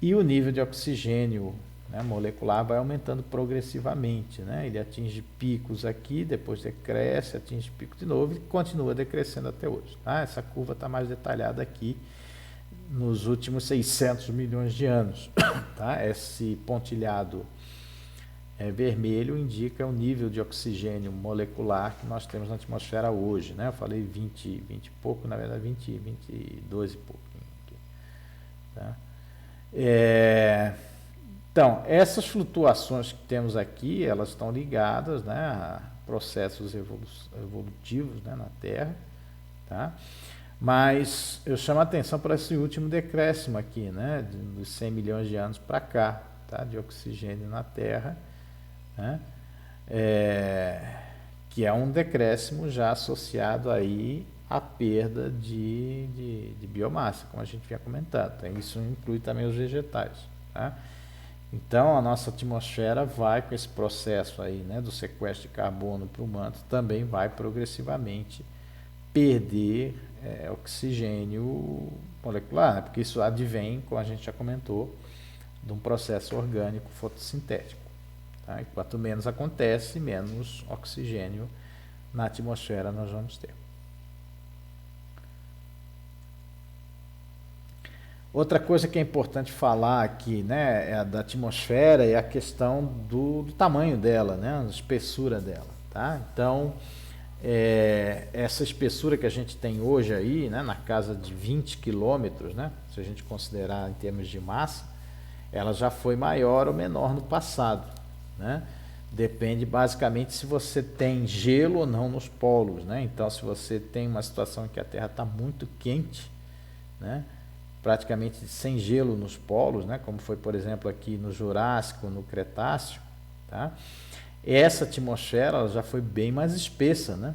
e o nível de oxigênio, né, molecular vai aumentando progressivamente, né? Ele atinge picos aqui, depois decresce, atinge pico de novo e continua decrescendo até hoje, tá? Essa curva está mais detalhada aqui nos últimos 600 milhões de anos, tá? Esse pontilhado vermelho indica o nível de oxigênio molecular que nós temos na atmosfera hoje, né? Eu falei 20 e pouco, na verdade 22 e pouco aqui, tá? Então, essas flutuações que temos aqui, elas estão ligadas, né, a processos evolutivos, né, na Terra, tá? Mas eu chamo a atenção para esse último decréscimo aqui, né, dos 100 milhões de anos para cá, tá, de oxigênio na Terra, né, que é um decréscimo já associado aí à perda de biomassa, como a gente vinha comentando. Então, isso inclui também os vegetais, tá? Então, a nossa atmosfera vai com esse processo aí, né, do sequestro de carbono para o manto, também vai progressivamente perder oxigênio molecular, né, porque isso advém, como a gente já comentou, de um processo orgânico fotossintético. Tá? E quanto menos acontece, menos oxigênio na atmosfera nós vamos ter. Outra coisa que é importante falar aqui, né, da atmosfera é a questão do tamanho dela, né, a espessura dela, tá? Então, essa espessura que a gente tem hoje aí, né, na casa de 20 quilômetros, né, se a gente considerar em termos de massa, ela já foi maior ou menor no passado, né? Depende basicamente se você tem gelo ou não nos polos, né? Então, se você tem uma situação em que a Terra está muito quente, né, praticamente sem gelo nos polos, né, como foi, por exemplo, aqui no Jurássico, no Cretáceo, tá? Essa atmosfera ela já foi bem mais espessa, né,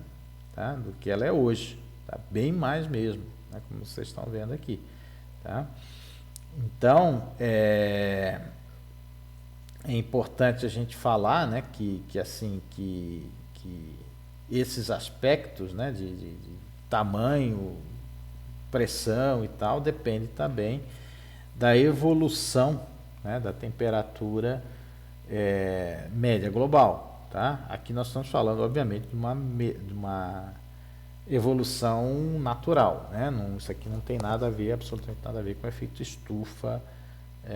tá, do que ela é hoje, tá? Bem mais mesmo, né, como vocês estão vendo aqui, tá? Então, é importante a gente falar, né, que esses aspectos, né, de tamanho, pressão e tal, depende também da evolução, né, da temperatura média global, tá? Aqui nós estamos falando, obviamente, de uma evolução natural, né? Não, isso aqui não tem nada a ver, absolutamente nada a ver com o efeito estufa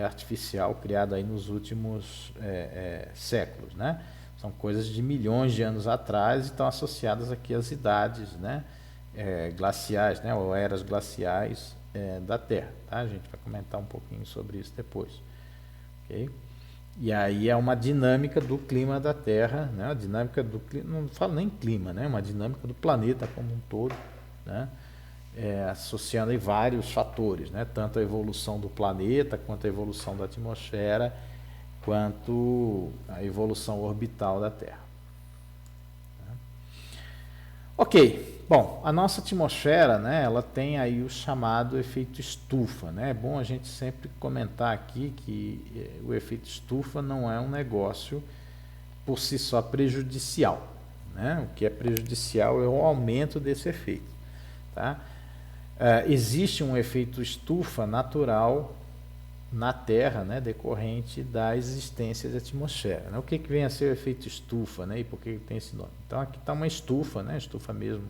artificial criado aí nos últimos séculos, né? São coisas de milhões de anos atrás e estão associadas aqui às idades, né, glaciais, né, ou eras glaciais da Terra, tá? A gente vai comentar um pouquinho sobre isso depois, ok? E aí é uma dinâmica do clima da Terra, né? A dinâmica do clima, não falo nem clima, né? Uma dinâmica do planeta como um todo, né? Associando aí vários fatores, né? Tanto a evolução do planeta, quanto a evolução da atmosfera, quanto a evolução orbital da Terra. Ok, bom, a nossa atmosfera, né, ela tem aí o chamado efeito estufa, né? É bom a gente sempre comentar aqui que o efeito estufa não é um negócio por si só prejudicial, né? O que é prejudicial é o aumento desse efeito, tá? Existe um efeito estufa natural na Terra, né, decorrente da existência da atmosfera, né? O que vem a ser o efeito estufa, né, e por que tem esse nome? Então aqui está uma estufa, né, estufa mesmo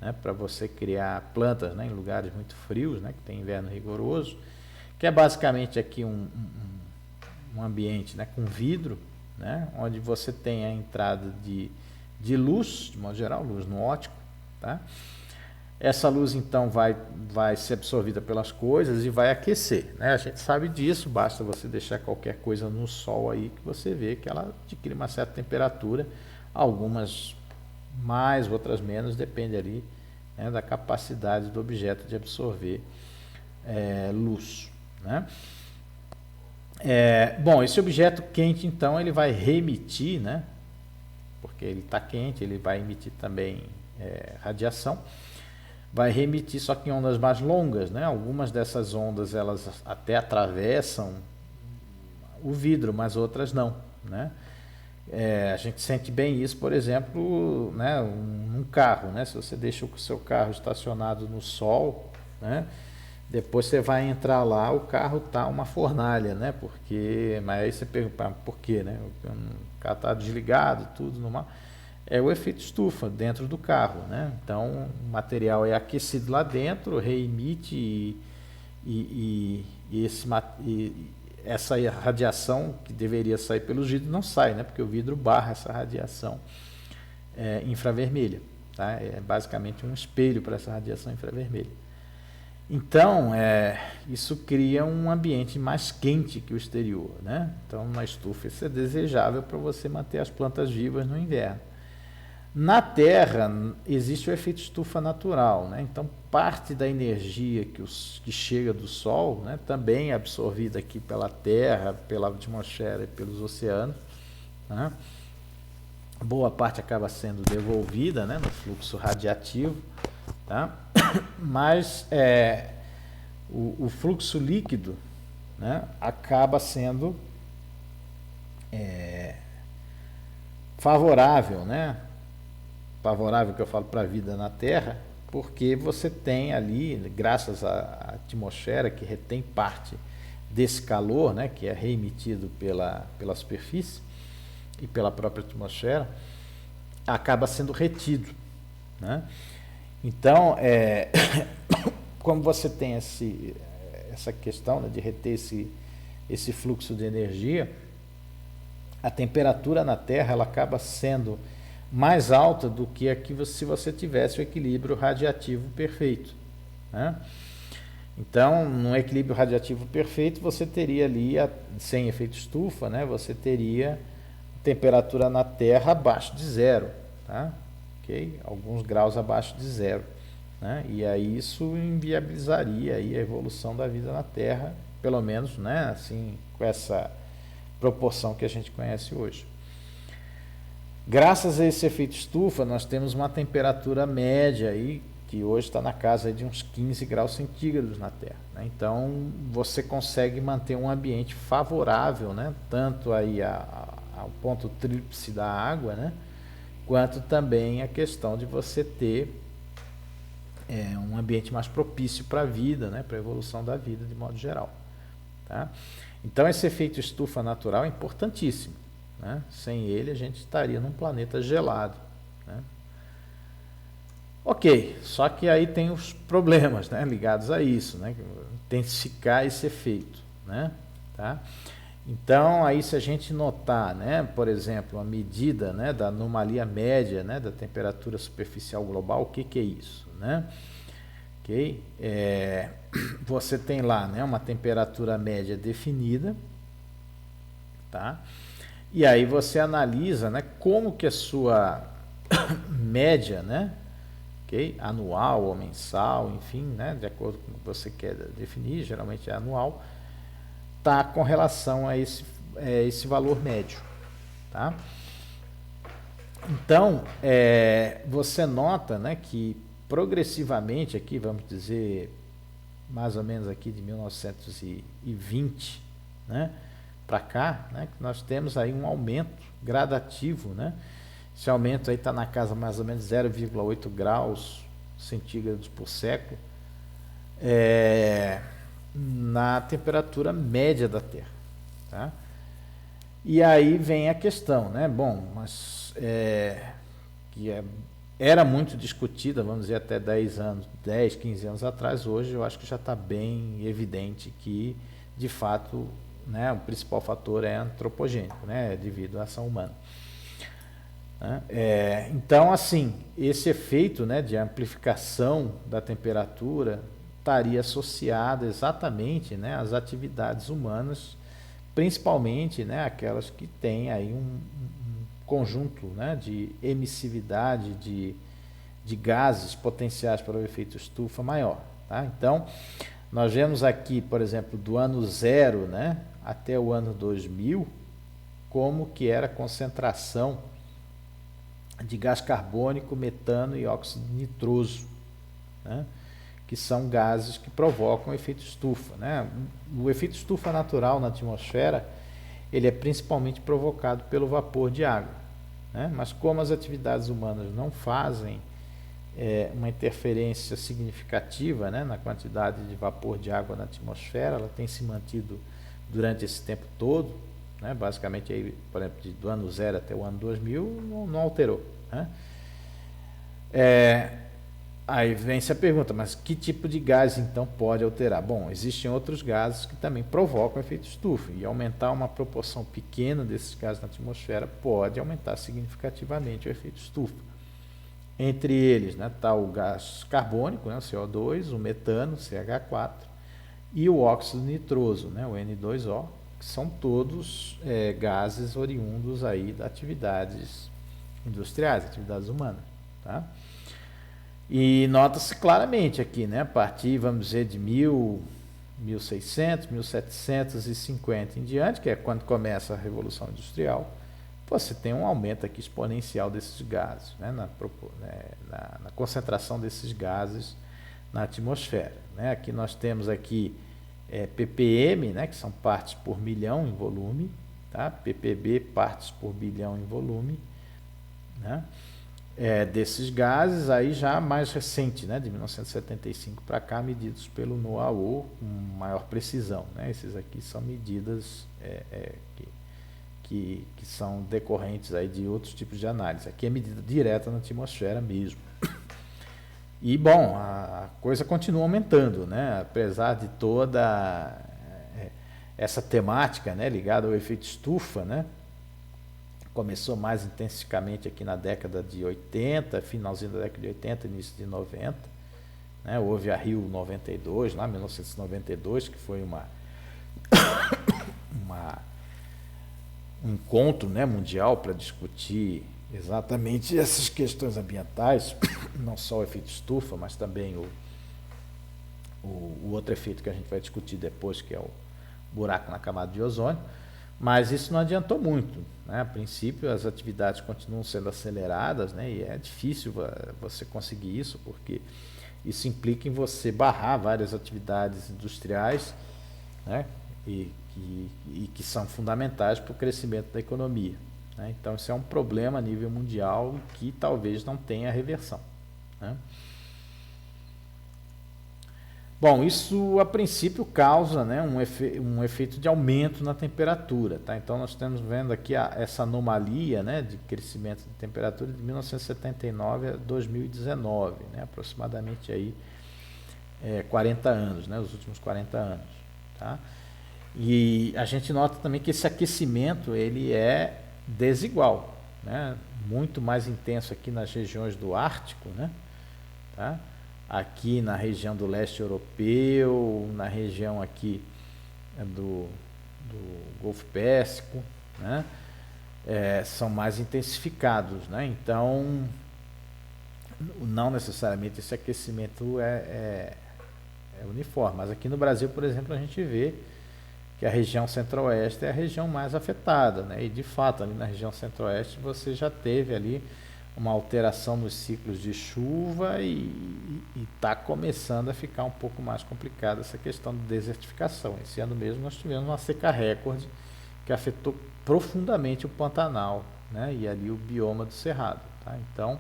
né, para você criar plantas, né, em lugares muito frios, né, que tem inverno rigoroso, que é basicamente aqui um ambiente, né, com vidro, né, onde você tem a entrada de luz, de modo geral, luz no óptico, tá? Essa luz então vai ser absorvida pelas coisas e vai aquecer, né? A gente sabe disso, basta você deixar qualquer coisa no sol aí que você vê que ela adquire uma certa temperatura, algumas mais, outras menos, depende ali, né, da capacidade do objeto de absorver luz, né? Bom, esse objeto quente então ele vai reemitir, né? Porque ele está quente, ele vai emitir também radiação. Vai reemitir só que em ondas mais longas, né? Algumas dessas ondas elas até atravessam o vidro, mas outras não, né? A gente sente bem isso, por exemplo, né, num carro, né? Se você deixa o seu carro estacionado no sol, né? Depois você vai entrar lá, o carro tá uma fornalha, né? Mas aí você pergunta, por quê, né? O carro tá desligado, tudo normal. É o efeito estufa dentro do carro, né? Então o material é aquecido lá dentro, reemite essa radiação que deveria sair pelos vidros não sai, né? Porque o vidro barra essa radiação infravermelha, tá? É basicamente um espelho para essa radiação infravermelha. Então isso cria um ambiente mais quente que o exterior, né? Então na estufa isso é desejável para você manter as plantas vivas no inverno. Na Terra existe o efeito estufa natural, né? Então parte da energia que chega do Sol, né, também é absorvida aqui pela Terra, pela atmosfera e pelos oceanos, né? Boa parte acaba sendo devolvida, né, no fluxo radiativo, tá? Mas o fluxo líquido, né, acaba sendo favorável, né? Favorável que eu falo para a vida na Terra, porque você tem ali, graças à atmosfera que retém parte desse calor, né, que é reemitido pela superfície e pela própria atmosfera, acaba sendo retido, né? Então, como você tem essa questão, né, de reter esse fluxo de energia, a temperatura na Terra ela acaba sendo mais alta do que se você tivesse o equilíbrio radiativo perfeito, né? Então, num equilíbrio radiativo perfeito, você teria ali, sem efeito estufa, né, você teria temperatura na Terra abaixo de zero, tá? Okay? Alguns graus abaixo de zero, né? E aí isso inviabilizaria aí a evolução da vida na Terra, pelo menos, né, assim, com essa proporção que a gente conhece hoje. Graças a esse efeito estufa, nós temos uma temperatura média aí, que hoje está na casa de uns 15 graus centígrados na Terra, né? Então, você consegue manter um ambiente favorável, né, tanto aí ao ponto tríplice da água, né, quanto também a questão de você ter um ambiente mais propício para a vida, né, para a evolução da vida de modo geral, tá? Então, esse efeito estufa natural é importantíssimo, né? Sem ele, a gente estaria num planeta gelado, né? Ok, só que aí tem os problemas, né, ligados a isso, né? Intensificar esse efeito, né? Tá? Então, aí se a gente notar, né, por exemplo, a medida, né, da anomalia média, né, da temperatura superficial global, o que é isso, né? Okay? Você tem lá, né, uma temperatura média definida, tá? E aí você analisa, né, como que a sua média, né, okay, anual ou mensal, enfim, né, de acordo com o que você quer definir, geralmente é anual, tá com relação a esse valor médio, tá? Então, você nota, né, que progressivamente aqui, vamos dizer, mais ou menos aqui de 1920, né, para cá, né, que nós temos aí um aumento gradativo, né? Esse aumento aí está na casa mais ou menos 0,8 graus centígrados por século, na temperatura média da Terra, tá? E aí vem a questão, né? Bom, mas que é era muito discutida, vamos dizer, até 10, 15 anos atrás. Hoje eu acho que já está bem evidente que, de fato, né, o principal fator é antropogênico, né, devido à ação humana. Então, assim, esse efeito, né, de amplificação da temperatura estaria associado exatamente, né, às atividades humanas, principalmente, né, aquelas que têm aí um conjunto, né, de emissividade de gases potenciais para o efeito estufa maior. Tá? Então, nós vemos aqui, por exemplo, do ano 0, né, até o ano 2000, como que era a concentração de gás carbônico, metano e óxido nitroso, né, que são gases que provocam o efeito estufa. Né? O efeito estufa natural na atmosfera, ele é principalmente provocado pelo vapor de água, né? Mas como as atividades humanas não fazem uma interferência significativa, né, na quantidade de vapor de água na atmosfera, ela tem se mantido durante esse tempo todo, né? Basicamente, aí, por exemplo, do ano 0 até o ano 2000, não alterou. Né? Aí vem-se a pergunta, mas que tipo de gás então pode alterar? Bom, existem outros gases que também provocam efeito estufa, e aumentar uma proporção pequena desses gases na atmosfera pode aumentar significativamente o efeito estufa. Entre eles, né, está o gás carbônico, né, o CO2, o metano, CH4, e o óxido nitroso, né, o N2O, que são todos gases oriundos aí de atividades industriais, atividades humanas. Tá? E nota-se claramente aqui, né, a partir, vamos dizer, de 1600, 1750 em diante, que é quando começa a Revolução Industrial, você tem um aumento aqui exponencial desses gases, né, na concentração desses gases na atmosfera. Né? Aqui nós temos aqui ppm, né, que são partes por milhão em volume, tá? ppb, partes por bilhão em volume, né? Desses gases aí já mais recente, né, de 1975 para cá, medidos pelo NOAA com maior precisão. Né? Esses aqui são medidas que são decorrentes aí de outros tipos de análise. Aqui é medida direta na atmosfera mesmo. E, bom, a coisa continua aumentando, né? Apesar de toda essa temática, né, ligada ao efeito estufa, né? Começou mais intensivamente aqui na década de 80, finalzinho da década de 80, início de 90. Né? Houve a Rio 92, lá em 1992, que foi um encontro, né, mundial para discutir exatamente essas questões ambientais, não só o efeito estufa, mas também o outro efeito que a gente vai discutir depois, que é o buraco na camada de ozônio. Mas isso não adiantou muito, né? A princípio, as atividades continuam sendo aceleradas, né? E é difícil você conseguir isso, porque isso implica em você barrar várias atividades industriais, né? E que são fundamentais para o crescimento da economia. Né? Então, isso é um problema a nível mundial que talvez não tenha reversão. Né? Bom, isso a princípio causa, né, um efeito de aumento na temperatura. Tá? Então, nós estamos vendo aqui essa anomalia, né, de crescimento de temperatura de 1979 a 2019, né, aproximadamente aí, 40 anos, né, os últimos 40 anos. Tá? E a gente nota também que esse aquecimento ele é desigual, né, muito mais intenso aqui nas regiões do Ártico, né, tá? Aqui na região do leste europeu, na região aqui do Golfo Pérsico, né? São mais intensificados, né? Então, não necessariamente esse aquecimento é uniforme, mas aqui no Brasil, por exemplo, a gente vê que a região centro-oeste é a região mais afetada, né? E de fato, ali na região centro-oeste você já teve ali uma alteração nos ciclos de chuva e está começando a ficar um pouco mais complicada essa questão de desertificação. Esse ano mesmo nós tivemos uma seca recorde que afetou profundamente o Pantanal, né, e ali o bioma do Cerrado. Tá? Então,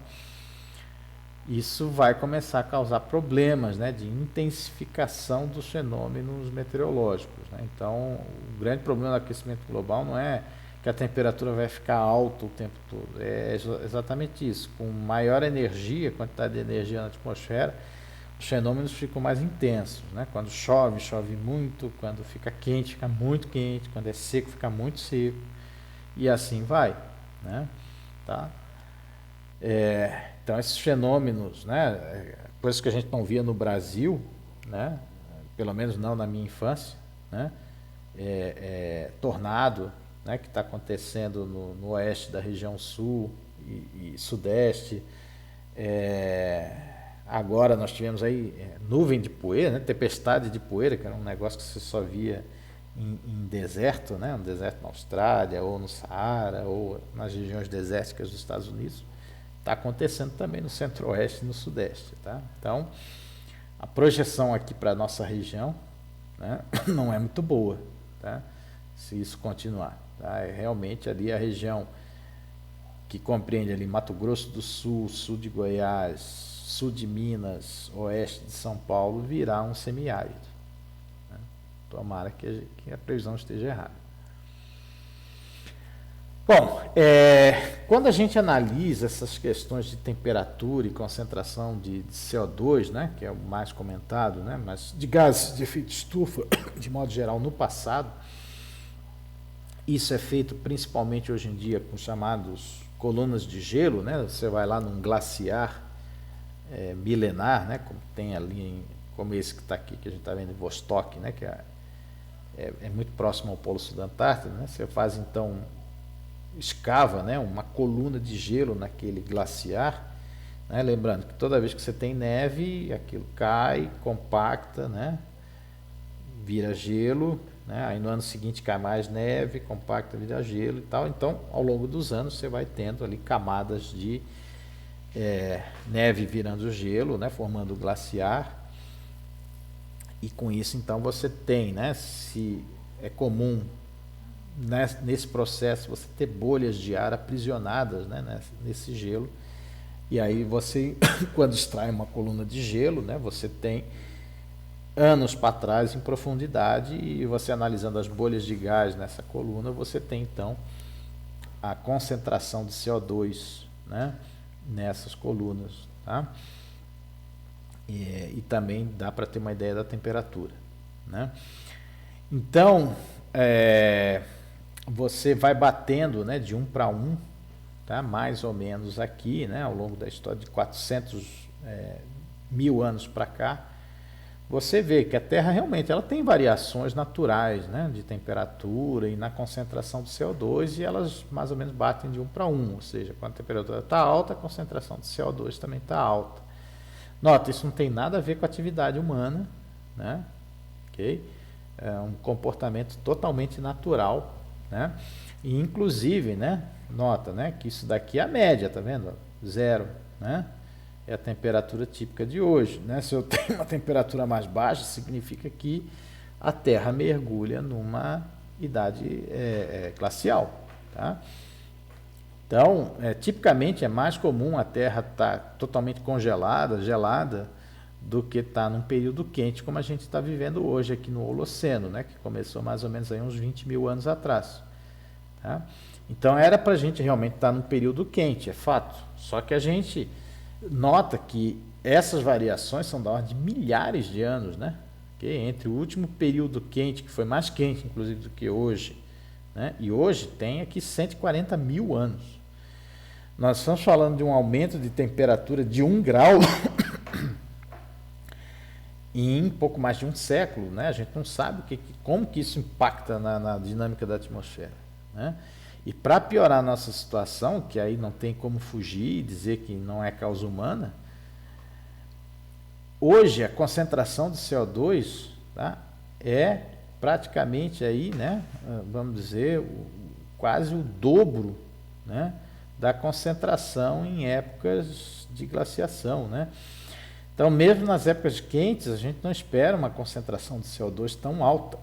isso vai começar a causar problemas, né, de intensificação dos fenômenos meteorológicos. Né? Então, o grande problema do aquecimento global não é que a temperatura vai ficar alta o tempo todo. É exatamente isso. Com maior energia, quantidade de energia na atmosfera, os fenômenos ficam mais intensos, né? Quando chove, chove muito, quando fica quente, fica muito quente, quando é seco, fica muito seco, e assim vai, né? Tá? Então esses fenômenos, né, coisas que a gente não via no Brasil, né, pelo menos não na minha infância, né, tornado, né, que está acontecendo no oeste da região sul e sudeste. Agora nós tivemos aí nuvem de poeira, né, tempestade de poeira, que era um negócio que você só via em deserto, né, no deserto na Austrália, ou no Saara, ou nas regiões desérticas dos Estados Unidos. Está acontecendo também no centro-oeste e no sudeste. Tá? Então, a projeção aqui para a nossa região, né, não é muito boa, tá? Se isso continuar. Tá? É realmente ali a região que compreende ali Mato Grosso do Sul, sul de Goiás, sul de Minas, oeste de São Paulo, virá um semiárido. Né? Tomara que a previsão esteja errada. Bom, quando a gente analisa essas questões de temperatura e concentração de CO2, né, que é o mais comentado, né, mas de gases de efeito estufa, de modo geral, no passado, isso é feito principalmente hoje em dia com chamados colunas de gelo, né, você vai lá num glaciar milenar, né, como tem ali, como esse que está aqui, que a gente está vendo em Vostok, né, que é muito próximo ao Polo Sul da Antártida, né, você faz então... escava, né, uma coluna de gelo naquele glaciar, né, lembrando que toda vez que você tem neve, aquilo cai, compacta, né, vira gelo, né, aí no ano seguinte cai mais neve, compacta, vira gelo e tal. Então, ao longo dos anos, você vai tendo ali camadas de neve virando gelo, né, formando o glaciar, e com isso, então, você tem, né, se é comum nesse processo você ter bolhas de ar aprisionadas, né, nesse gelo, e aí você quando extrai uma coluna de gelo, né, você tem anos para trás em profundidade, e você analisando as bolhas de gás nessa coluna, você tem então a concentração de CO2, né, nessas colunas, tá? E também dá para ter uma ideia da temperatura, né? Então você vai batendo, né, de 1 para 1, tá? Mais ou menos aqui, né, ao longo da história de 400 mil anos para cá, você vê que a Terra realmente ela tem variações naturais, né, de temperatura e na concentração de CO2, e elas mais ou menos batem de 1 para 1, ou seja, quando a temperatura está alta, a concentração de CO2 também está alta. Nota, isso não tem nada a ver com a atividade humana, né? Ok? É um comportamento totalmente natural, né? E inclusive, né, nota, né, que isso daqui é a média, tá vendo? 0, né? É a temperatura típica de hoje, né? Se eu tenho uma temperatura mais baixa, significa que a Terra mergulha numa idade glacial, tá? Então, tipicamente é mais comum a Terra estar totalmente congelada, gelada, do que estar num período quente, como a gente está vivendo hoje aqui no Holoceno, né, que começou mais ou menos aí uns 20 mil anos atrás. Tá? Então era para a gente realmente estar num período quente, é fato. Só que a gente nota que essas variações são da ordem de milhares de anos, né? Okay? Entre o último período quente, que foi mais quente inclusive do que hoje, né? E hoje tem aqui 140 mil anos. Nós estamos falando de um aumento de temperatura de 1 grau em pouco mais de um século, né? A gente não sabe como que isso impacta na dinâmica da atmosfera, né? E para piorar a nossa situação, que aí não tem como fugir e dizer que não é causa humana, hoje a concentração de CO2, tá, é praticamente aí, né, vamos dizer, quase o dobro, né, da concentração em épocas de glaciação, né? Então, mesmo nas épocas quentes, a gente não espera uma concentração de CO2 tão alta.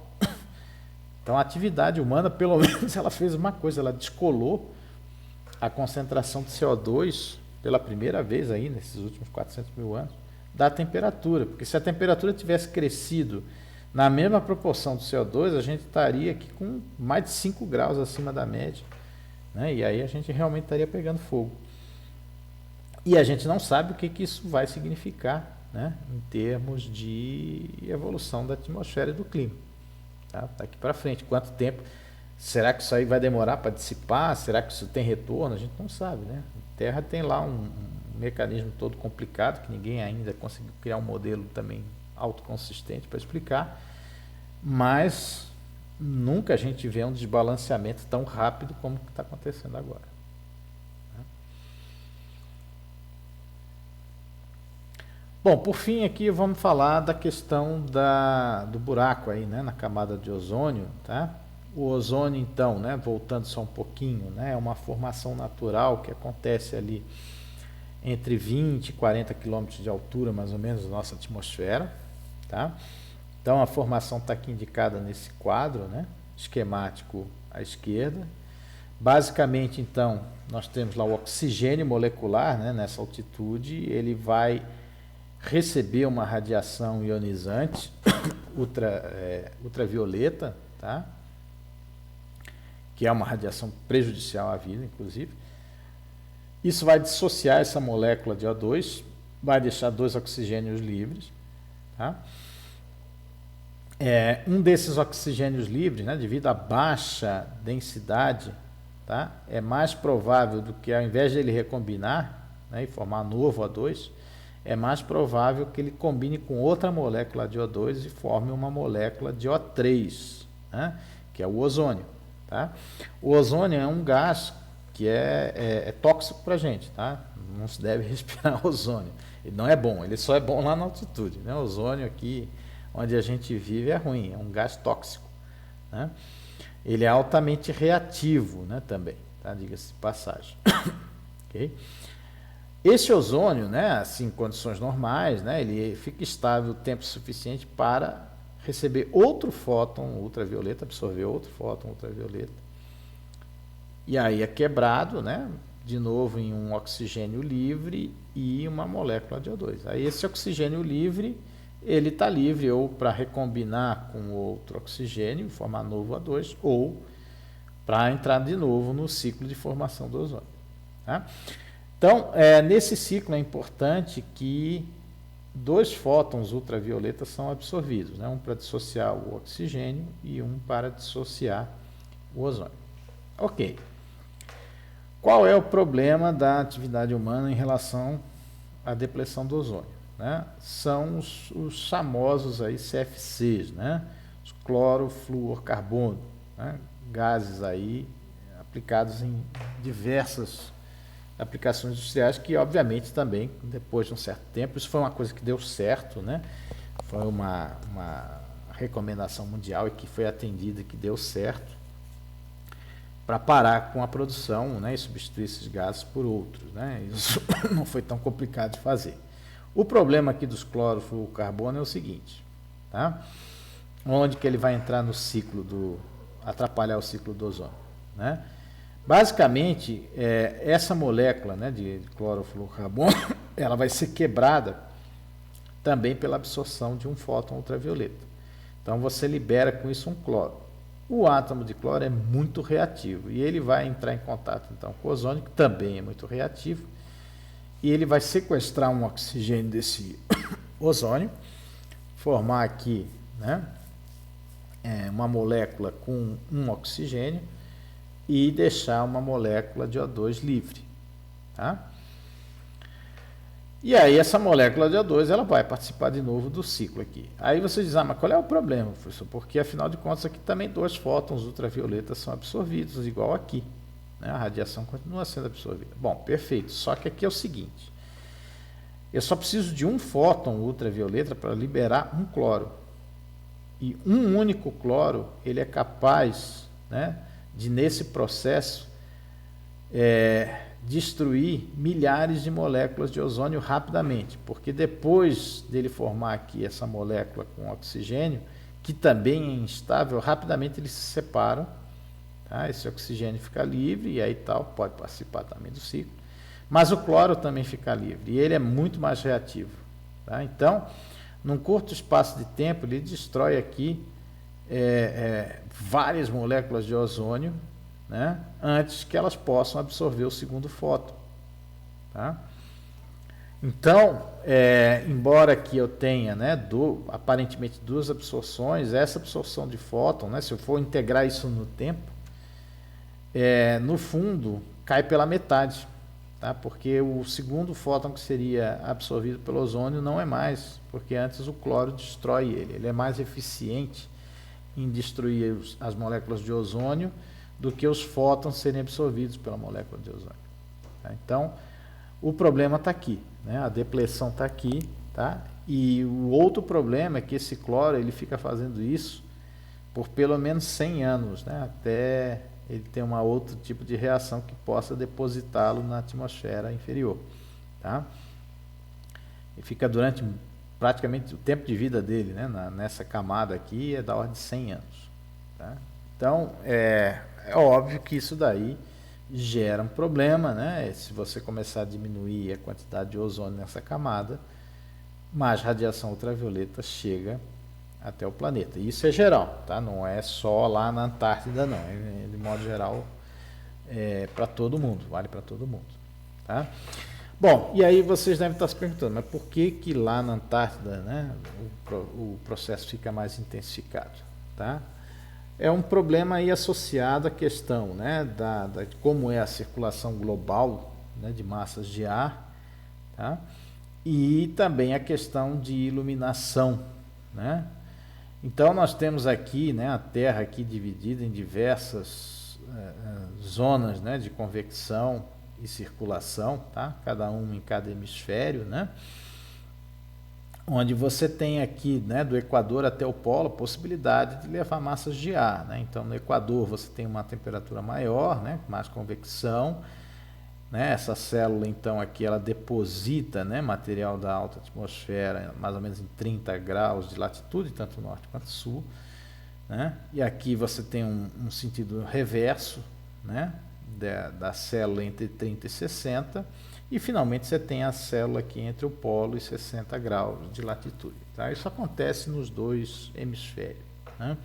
Então, a atividade humana, pelo menos, ela fez uma coisa, ela descolou a concentração de CO2 pela primeira vez aí, nesses últimos 400 mil anos, da temperatura. Porque se a temperatura tivesse crescido Na mesma proporção do CO2, a gente estaria aqui com mais de 5 graus acima da média, né? E aí a gente realmente estaria pegando fogo. E a gente não sabe o que isso vai significar, né, em termos de evolução da atmosfera e do clima. Tá? Daqui para frente, quanto tempo? Será que isso aí vai demorar para dissipar? Será que isso tem retorno? A gente não sabe, né? A Terra tem lá um mecanismo todo complicado que ninguém ainda conseguiu criar um modelo também autoconsistente para explicar, mas nunca a gente vê um desbalanceamento tão rápido como está acontecendo agora. Bom, por fim aqui vamos falar da questão do buraco aí, né, na camada de ozônio, tá? O ozônio então, né, voltando só um pouquinho, né, é uma formação natural que acontece ali entre 20 e 40 quilômetros de altura, mais ou menos, da nossa atmosfera, tá? Então a formação está aqui indicada nesse quadro, né, esquemático à esquerda. Basicamente, então, nós temos lá o oxigênio molecular, né, nessa altitude, ele vai receber uma radiação ionizante ultravioleta, tá? Que é uma radiação prejudicial à vida, inclusive. Isso vai dissociar essa molécula de O2, vai deixar 2 oxigênios livres, tá? Um desses oxigênios livres, né, devido à baixa densidade, tá? É mais provável do que, ao invés de ele recombinar, né, e formar novo O2, é mais provável que ele combine com outra molécula de O2 e forme uma molécula de O3, né, que é o ozônio. Tá? O ozônio é um gás que é tóxico para a gente, tá? Não se deve respirar ozônio. Ele não é bom, ele só é bom lá na altitude, né? O ozônio aqui onde a gente vive é ruim, é um gás tóxico, né? Ele é altamente reativo, né, também, tá? Diga-se de passagem. Okay? Esse ozônio, né, assim, em condições normais, né, ele fica estável o tempo suficiente para receber outro fóton ultravioleta, absorver outro fóton ultravioleta. E aí é quebrado, né, de novo em um oxigênio livre e uma molécula de O2. Aí esse oxigênio livre, ele está livre ou para recombinar com outro oxigênio, formar novo O2, ou para entrar de novo no ciclo de formação do ozônio. Tá? Então, nesse ciclo é importante que 2 fótons ultravioletas são absorvidos, né? Um para dissociar o oxigênio e um para dissociar o ozônio. Ok. Qual é o problema da atividade humana em relação à depleção do ozônio? Né? São os famosos aí CFCs, né? Os clorofluorcarbono, né? Gases aí aplicados em diversas aplicações industriais que, obviamente, também, depois de um certo tempo, isso foi uma coisa que deu certo, né? Foi uma recomendação mundial e que foi atendida, que deu certo, para parar com a produção, né, e substituir esses gases por outros, né? Isso não foi tão complicado de fazer. O problema aqui dos clorofluorcarbono é o seguinte, tá? Onde que ele vai entrar no ciclo atrapalhar o ciclo do ozônio, né? Basicamente, essa molécula, né, de clorofluorcarbono, ela vai ser quebrada também pela absorção de um fóton ultravioleta. Então, você libera com isso um cloro. O átomo de cloro é muito reativo e ele vai entrar em contato então com o ozônio, que também é muito reativo, e ele vai sequestrar um oxigênio desse ozônio, formar aqui, né, uma molécula com um oxigênio, e deixar uma molécula de O2 livre. Tá? E aí essa molécula de O2 ela vai participar de novo do ciclo aqui. Aí você diz, mas qual é o problema, professor? Porque afinal de contas aqui também 2 fótons ultravioletas são absorvidos, igual aqui. Né? A radiação continua sendo absorvida. Bom, perfeito. Só que aqui é o seguinte, eu só preciso de um fóton ultravioleta para liberar um cloro. E um único cloro, ele é capaz, né, de, nesse processo, destruir milhares de moléculas de ozônio rapidamente, porque depois dele formar aqui essa molécula com oxigênio, que também é instável, rapidamente eles se separam, tá? Esse oxigênio fica livre e aí tal, pode participar também do ciclo, mas o cloro também fica livre e ele é muito mais reativo. Tá? Então, num curto espaço de tempo, ele destrói aqui várias moléculas de ozônio, né, antes que elas possam absorver o segundo fóton. Tá? Então, embora aqui eu tenha, né, aparentemente duas absorções, essa absorção de fóton, né, se eu for integrar isso no tempo, no fundo cai pela metade, tá? Porque o segundo fóton que seria absorvido pelo ozônio não é mais, porque antes o cloro destrói ele é mais eficiente em destruir as moléculas de ozônio do que os fótons serem absorvidos pela molécula de ozônio. Tá? Então, o problema está aqui, né? A depleção está aqui, tá? E o outro problema é que esse cloro ele fica fazendo isso por pelo menos 100 anos, né? Até ele ter um outro tipo de reação que possa depositá-lo na atmosfera inferior. Tá? E fica durante praticamente o tempo de vida dele, né? Nessa camada aqui é da ordem de 100 anos. Tá? Então, é óbvio que isso daí gera um problema, né? Se você começar a diminuir a quantidade de ozônio nessa camada, mais radiação ultravioleta chega até o planeta. Isso é geral, tá? Não é só lá na Antártida, não. De modo geral, para todo mundo, vale para todo mundo. Tá? Bom, e aí vocês devem estar se perguntando, mas por que lá na Antártida, né, o processo fica mais intensificado? Tá? É um problema aí associado à questão, né, de como é a circulação global, né, de massas de ar, tá? E também a questão de iluminação, né? Então nós temos aqui, né, a Terra aqui dividida em diversas zonas, né, de convecção e circulação, tá? Cada um em cada hemisfério, né? Onde você tem aqui, né, do Equador até o polo, a possibilidade de levar massas de ar, né? Então no Equador você tem uma temperatura maior, né, mais convecção, né? Essa célula então aqui ela deposita, né, material da alta atmosfera mais ou menos em 30 graus de latitude, tanto norte quanto sul, né? E aqui você tem um sentido reverso, né, da célula entre 30 e 60, e finalmente você tem a célula aqui entre o polo e 60 graus de latitude. Tá? Isso acontece nos dois hemisférios. Né?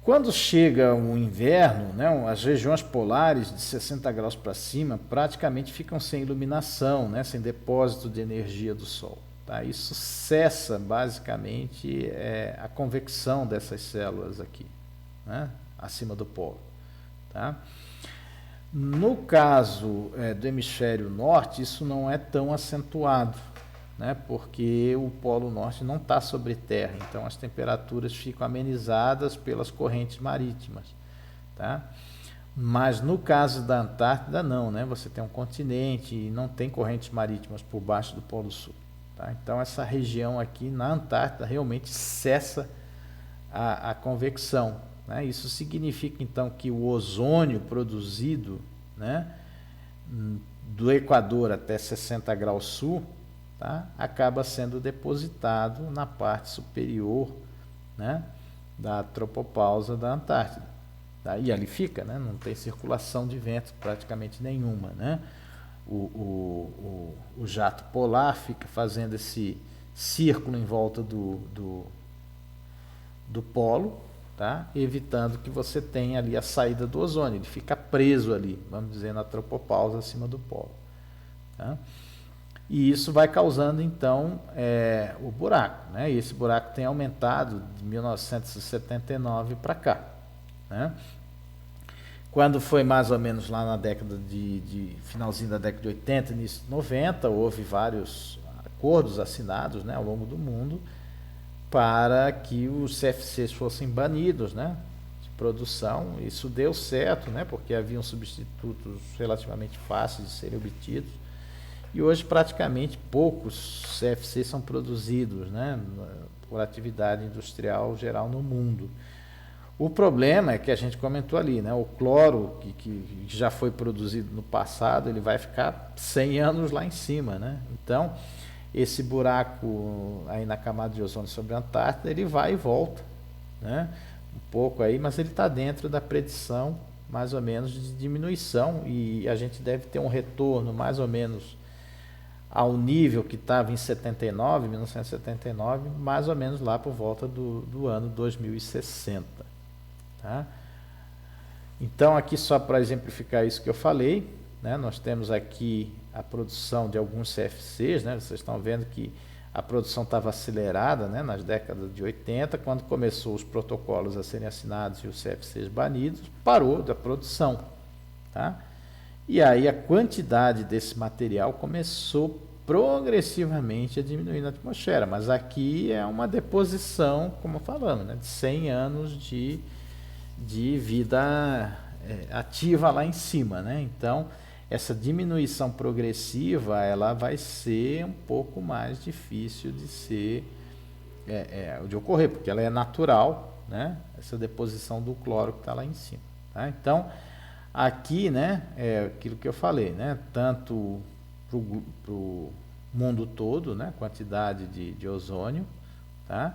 Quando chega o inverno, né, as regiões polares de 60 graus para cima praticamente ficam sem iluminação, né, sem depósito de energia do Sol. Tá? Isso cessa basicamente a convecção dessas células aqui, né, acima do polo. Tá? No caso do hemisfério norte, isso não é tão acentuado, né, porque o polo norte não está sobre terra, então as temperaturas ficam amenizadas pelas correntes marítimas. Tá? Mas no caso da Antártida, não, né? Você tem um continente e não tem correntes marítimas por baixo do polo sul. Tá? Então essa região aqui na Antártida realmente cessa a convecção. Né? Isso significa então que o ozônio produzido, né, do Equador até 60 graus sul, tá, acaba sendo depositado na parte superior, né, da tropopausa da Antártida. Tá? E ali fica, né? Não tem circulação de vento praticamente nenhuma. Né? O jato polar fica fazendo esse círculo em volta do polo, tá? Evitando que você tenha ali a saída do ozônio. Ele fica preso ali, vamos dizer, na tropopausa acima do polo. Tá? E isso vai causando, então, o buraco. Né? E esse buraco tem aumentado de 1979 para cá. Né? Quando foi mais ou menos lá na década de finalzinho da década de 80, início de 90, houve vários acordos assinados, né, ao longo do mundo para que os CFCs fossem banidos, né, de produção. Isso deu certo, né, porque haviam substitutos relativamente fáceis de serem obtidos. E hoje praticamente poucos CFCs são produzidos, né, por atividade industrial geral no mundo. O problema é que a gente comentou ali, né, o cloro que já foi produzido no passado, ele vai ficar 100 anos lá em cima. Né? Então, esse buraco aí na camada de ozônio sobre a Antártida, ele vai e volta, né, um pouco aí, mas ele está dentro da predição mais ou menos de diminuição, e a gente deve ter um retorno mais ou menos ao nível que estava em 1979, mais ou menos lá por volta do ano 2060. Tá? Então, aqui só para exemplificar isso que eu falei, né, nós temos aqui a produção de alguns CFCs, né, vocês estão vendo que a produção estava acelerada, né, nas décadas de 80, quando começou os protocolos a serem assinados e os CFCs banidos, parou da produção. Tá? E aí a quantidade desse material começou progressivamente a diminuir na atmosfera, mas aqui é uma deposição, como falamos, né, de 100 anos de vida ativa lá em cima, né? Então, essa diminuição progressiva, ela vai ser um pouco mais difícil de de ocorrer, porque ela é natural, né? Essa deposição do cloro que está lá em cima, tá? Então, aqui, né, é aquilo que eu falei, né? Tanto para o mundo todo, né? Quantidade de ozônio, tá?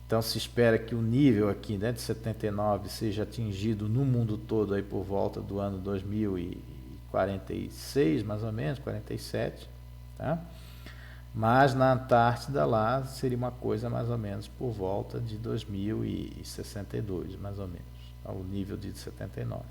Então se espera que o nível aqui, né, de 79 seja atingido no mundo todo aí por volta do ano 2046, mais ou menos, 47, tá? Mas na Antártida lá seria uma coisa mais ou menos por volta de 2062, mais ou menos, ao nível de 79.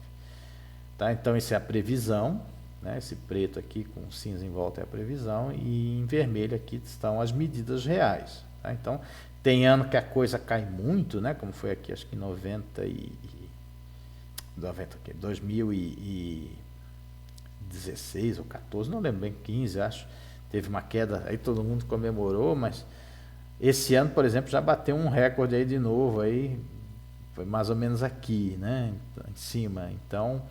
Tá? Então isso é a previsão, né? Esse preto aqui com cinza em volta é a previsão, e em vermelho aqui estão as medidas reais. Tá? Então tem ano que a coisa cai muito, né? Como foi aqui, acho que em 2016 ou 14, não lembro bem, 15 acho, teve uma queda, aí todo mundo comemorou, mas esse ano, por exemplo, já bateu um recorde aí de novo, aí foi mais ou menos aqui, né? Em cima. Então,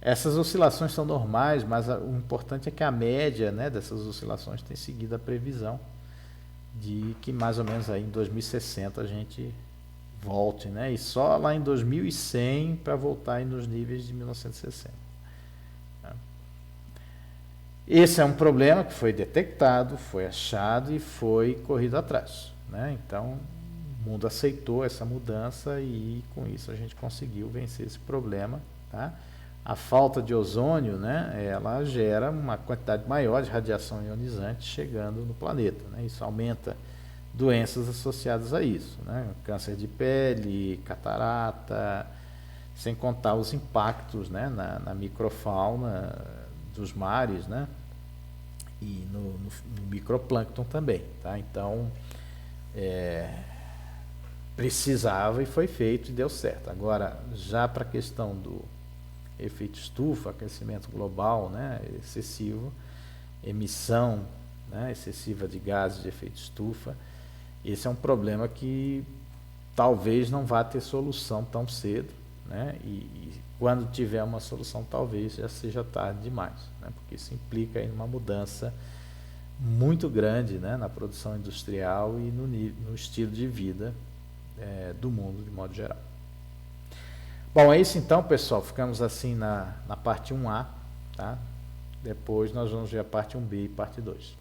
essas oscilações são normais, mas o importante é que a média, né, dessas oscilações tem seguido a previsão de que mais ou menos aí em 2060 a gente volte, né? E só lá em 2100 para voltar aí nos níveis de 1960. Tá? Esse é um problema que foi detectado, foi achado e foi corrido atrás, né? Então o mundo aceitou essa mudança e com isso a gente conseguiu vencer esse problema, tá? A falta de ozônio, né, ela gera uma quantidade maior de radiação ionizante chegando no planeta, né? Isso aumenta doenças associadas a isso, né? Câncer de pele, catarata, sem contar os impactos, né, na microfauna dos mares, né, e no microplâncton também. Tá? Então, precisava e foi feito e deu certo. Agora, já para a questão do efeito estufa, aquecimento global, né, excessivo, emissão, né, excessiva de gases de efeito estufa, esse é um problema que talvez não vá ter solução tão cedo, né, e quando tiver uma solução talvez já seja tarde demais, né, porque isso implica em uma mudança muito grande, né, na produção industrial e no estilo de vida do mundo de modo geral. Bom, é isso então, pessoal. Ficamos assim na parte 1A, tá? Depois nós vamos ver a parte 1B e parte 2.